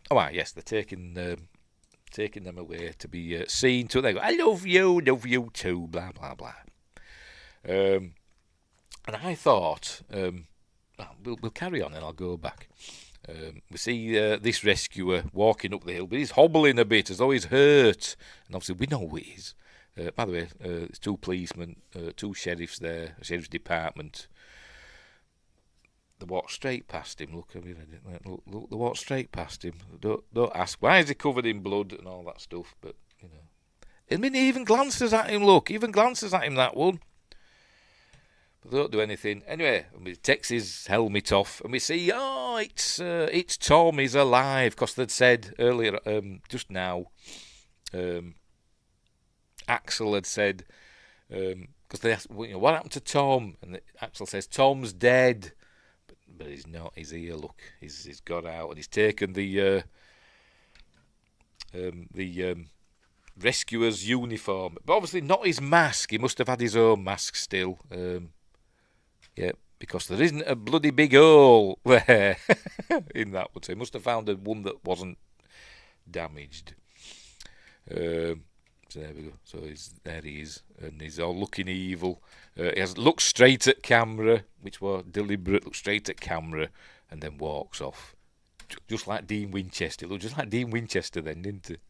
Oh, yes, they're taking them away to be seen to. They go, I love you too, blah, blah, blah. And I thought, we'll carry on and I'll go back. We see this rescuer walking up the hill, but he's hobbling a bit as though he's hurt. And obviously we know he is. By the way, there's two policemen, two sheriffs there, a sheriff's department. They walk straight past him. Look, they walk straight past him. Don't ask, why is he covered in blood and all that stuff, but, you know. I mean, he even glances at him, look. Even glances at him, that one. They don't do anything. Anyway, he takes his helmet off, and we see, it's Tom, he's alive, because they'd said earlier, just now, Axel had said, because they asked, what happened to Tom? And Axel says, Tom's dead. But he's not, he's here, look. He's got out, and he's taken the rescuer's uniform. But obviously not his mask. He must have had his own mask still. Yeah, because there isn't a bloody big hole there in that one. So he must have found one that wasn't damaged. So there we go. So there he is, and he's all looking evil. He has looked straight at camera, which was deliberate. Looked straight at camera, and then walks off, just like Dean Winchester. It looked just like Dean Winchester then, didn't it?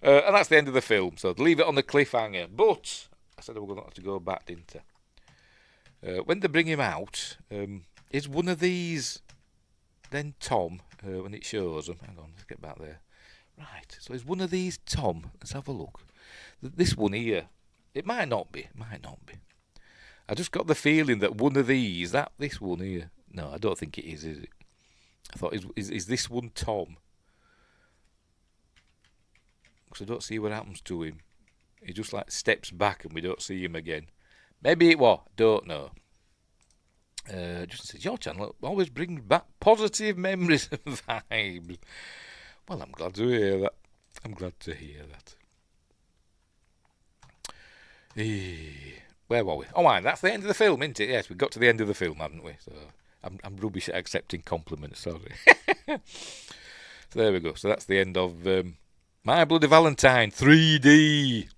And that's the end of the film. So I'd leave it on the cliffhanger. But I said I was going to have to go back, didn't I? When they bring him out, is one of these then Tom, when it shows him? Hang on, let's get back there. Right, so is one of these Tom? Let's have a look. This one here, it might not be. I just got the feeling that one of these, this one here, no, I don't think it is it? I thought, is this one Tom? Because I don't see what happens to him. He just like steps back and we don't see him again. Maybe it was, don't know. Just says, your channel always brings back positive memories and vibes. Well, I'm glad to hear that. Where were we? Oh, right, that's the end of the film, isn't it? Yes, we got to the end of the film, haven't we? So I'm rubbish at accepting compliments, sorry. So there we go. So that's the end of My Bloody Valentine 3D.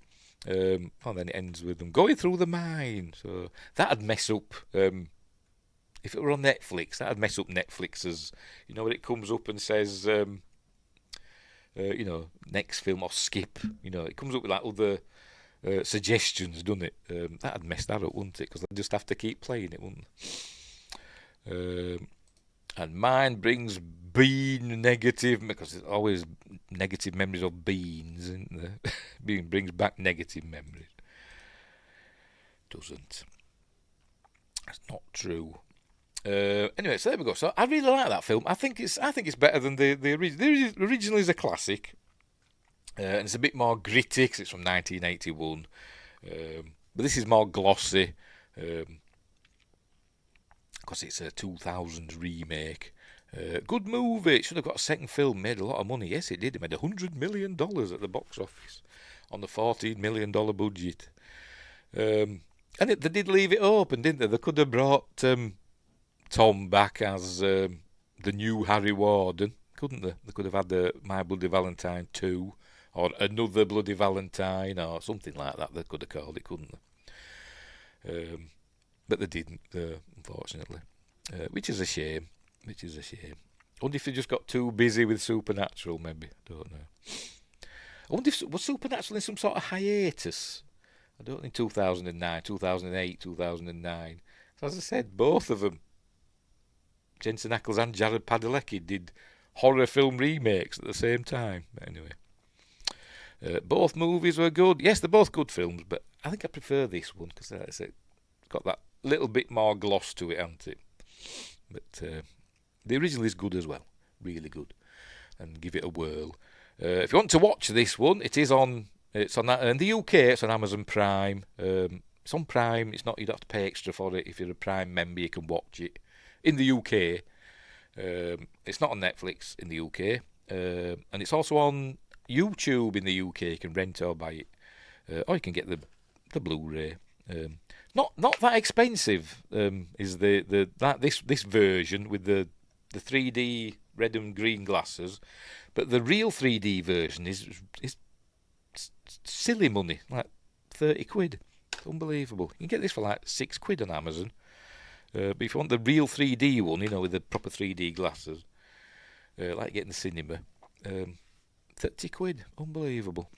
Then it ends with them going through the mine. So that'd mess up. If it were on Netflix, that'd mess up Netflix's. You know, when it comes up and says, next film or skip. You know, it comes up with like other suggestions, doesn't it? That'd mess that up, wouldn't it? Because they'd just have to keep playing it, wouldn't they? And mine brings bean negative, because there's always negative memories of beans, isn't there? Bean brings back negative memories. Doesn't. That's not true. Anyway, so there we go. So I really like that film. I think it's better than the original. The original is a classic, and it's a bit more gritty because it's from 1981. But this is more glossy. Because it's a 2000 remake. Good movie. It should have got a second film. Made a lot of money. Yes, it did. It made $100 million at the box office on the $14 million budget. And they did leave it open, didn't they? They could have brought Tom back as the new Harry Warden, couldn't they? They could have had the My Bloody Valentine 2 or Another Bloody Valentine or something like that. They could have called it, couldn't they? But they didn't, unfortunately, which is a shame. I wonder if they just got too busy with Supernatural, maybe. I don't know. I wonder if was Supernatural in some sort of hiatus. I don't think 2009, 2008, 2009. So as I said, both of them, Jensen Ackles and Jared Padalecki, did horror film remakes at the same time. But anyway, Both movies were good. Yes, they're both good films, but I think I prefer this one because it's got that little bit more gloss to it, hasn't it? But the original is good as well, really good, and give it a whirl. If you want to watch this one, it's on that in the UK. It's on Amazon Prime. It's on Prime. It's not, you don't have to pay extra for it. If you're a Prime member, you can watch it. In the UK, it's not on Netflix in the UK, and it's also on YouTube in the UK. You can rent or buy it, or you can get the Blu-ray. Not that expensive. Is this version with the 3D red and green glasses, but the real 3D version is silly money, like 30 quid. It's unbelievable. You can get this for like 6 quid on Amazon. But if you want the real 3D one, with the proper 3D glasses, like getting the cinema, 30 quid. Unbelievable.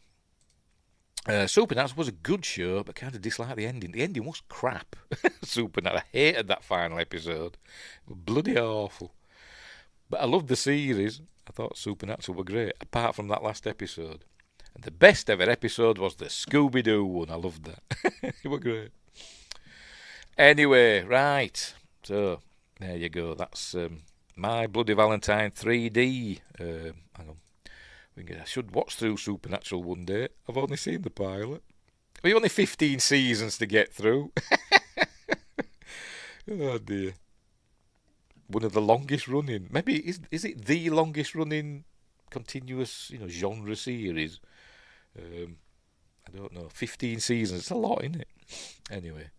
Supernatural was a good show, but kind of disliked the ending. The ending was crap. Supernatural. I hated that final episode. Bloody awful. But I loved the series. I thought Supernatural were great, apart from that last episode. And the best ever episode was the Scooby-Doo one. I loved that. It was great. Anyway, right. So, there you go. That's My Bloody Valentine 3D. Hang on. I should watch through Supernatural one day. I've only seen the pilot. We've only 15 seasons to get through. Oh dear. One of the longest running. Maybe is it the longest running continuous genre series? I don't know. 15 seasons. It's a lot, isn't it? Anyway.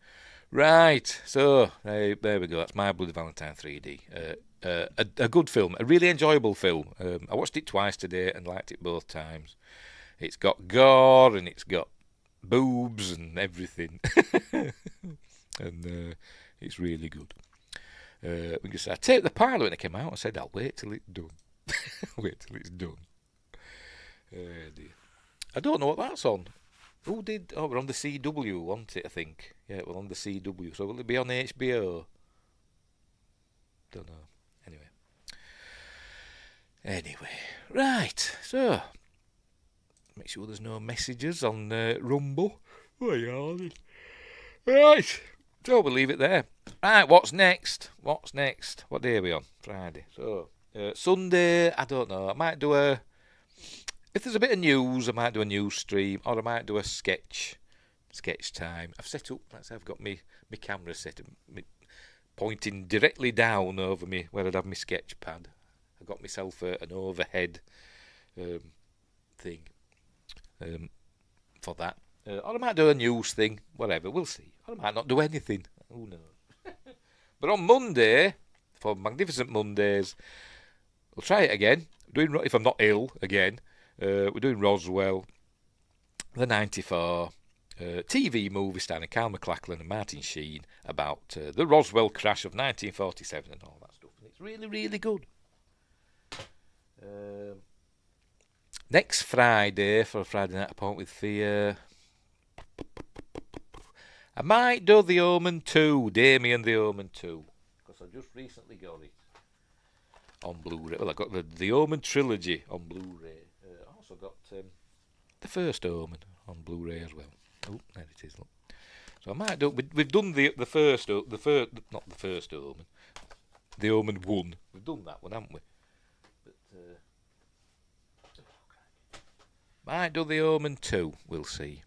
Right, so there we go. That's My Bloody Valentine 3D. A good film, a really enjoyable film. I watched it twice today and liked it both times. It's got gore and it's got boobs and everything, and it's really good. Because I taped the pilot when it came out and said I'll wait till it's done. Wait till it's done. Dear. I don't know what that's on. Who did? Oh, we're on the CW, wasn't it? I think. Yeah, we're on the CW. So will it be on HBO? Don't know. Anyway, right. So make sure there's no messages on Rumble. Oh, yeah. Right. So we'll leave it there. Right. What's next? What day are we on? Friday. So Sunday. I don't know. I might do a. If there's a bit of news, I might do a news stream, or I might do a sketch time. I've set up, I've got my camera set, pointing directly down over me where I'd have my sketch pad. I've got myself an overhead thing for that. Or I might do a news thing, whatever, we'll see. Or I might not do anything, who knows. But on Monday, for Magnificent Mondays, we'll try it again, if I'm not ill again. We're doing Roswell, the 94, TV movie starring Kyle MacLachlan and Martin Sheen about the Roswell crash of 1947 and all that stuff. And it's really, really good. Next Friday, for a Friday night appointment with Thea, I might do The Omen 2, Damien The Omen 2, because I just recently got it on Blu-ray. Well, I got the Omen trilogy on Blu-ray. Also got the first Omen on Blu-ray as well. Oh, there it is. Look. So I might do. We've done the first, not the first Omen, the Omen 1. We've done that one, haven't we? But might do the Omen 2. We'll see.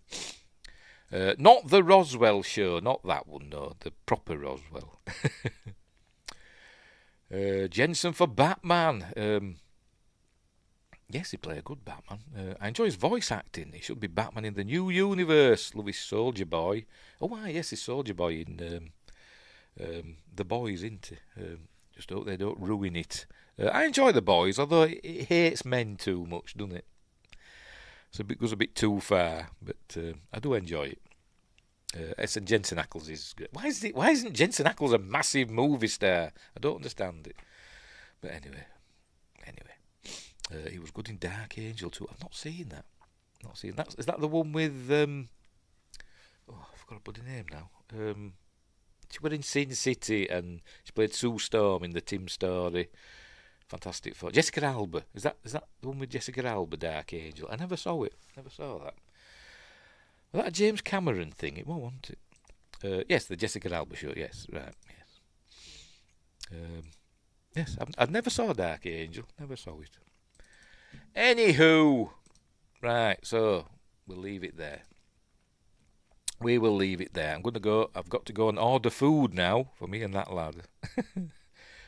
Not the Roswell show, not that one. No, the proper Roswell. Jensen for Batman. Yes, he played a good Batman. I enjoy his voice acting. He should be Batman in the new universe. Love his Soldier Boy. Oh, why, yes, his Soldier Boy in The Boys, isn't he? Just hope they don't ruin it. I enjoy The Boys, although it hates men too much, doesn't it? So it goes a bit too far, but I do enjoy it. And Jensen Ackles is great. Why isn't Jensen Ackles a massive movie star? I don't understand it. But anyway. He was good in Dark Angel too. I've not seen that. Is that the one with I forgot her bloody name now. She was in Sin City and she played Sue Storm in the Tim Story Fantastic Four. Jessica Alba. Is that the one with Jessica Alba, Dark Angel? I never saw it. Never saw that. Was that a James Cameron thing? It wasn't it? Yes, the Jessica Alba show. Yes, right. Yes. Yes, I never saw Dark Angel. Never saw it. Anywho, right. So we'll leave it there. We will leave it there. I've got to go and order food now for me and that lad.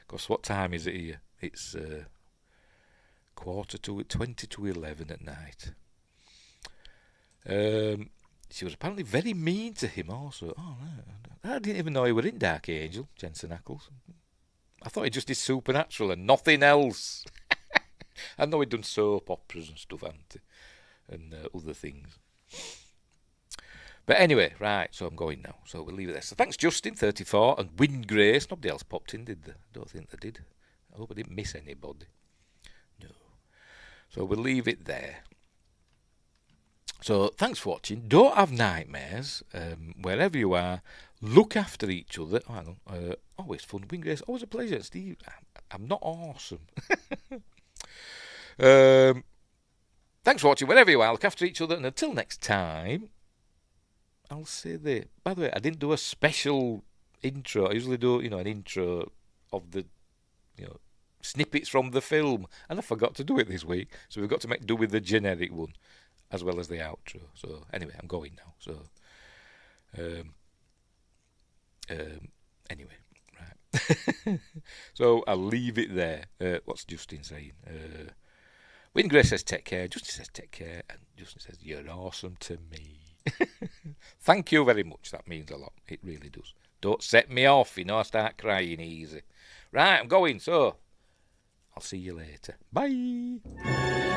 Because what time is it here? It's 20 to 11 at night. She was apparently very mean to him also. Oh, I didn't even know he were in Dark Angel, Jensen Ackles. I thought he just did Supernatural and nothing else. I know he'd done soap operas and stuff, hadn't he? And other things. But anyway, right, so I'm going now. So we'll leave it there. So thanks, Justin, 34, and Windgrace. Nobody else popped in, did they? I don't think they did. I hope I didn't miss anybody. No. So we'll leave it there. So thanks for watching. Don't have nightmares. Wherever you are, look after each other. Oh, hang on. Always fun. Windgrace, always a pleasure. Steve, I'm not awesome. Thanks for watching. Wherever you are, look after each other. And until next time, I'll say this. By the way, I didn't do a special intro. I usually do, an intro of the, snippets from the film. And I forgot to do it this week. So we've got to make do with the generic one, as well as the outro. So anyway, I'm going now. So, anyway, right. So I'll leave it there. What's Justin saying? Windgrace says take care. Justin says take care. And Justin says you're awesome to me. Thank you very much. That means a lot. It really does. Don't set me off, I start crying easy. Right, I'm going, so I'll see you later. Bye.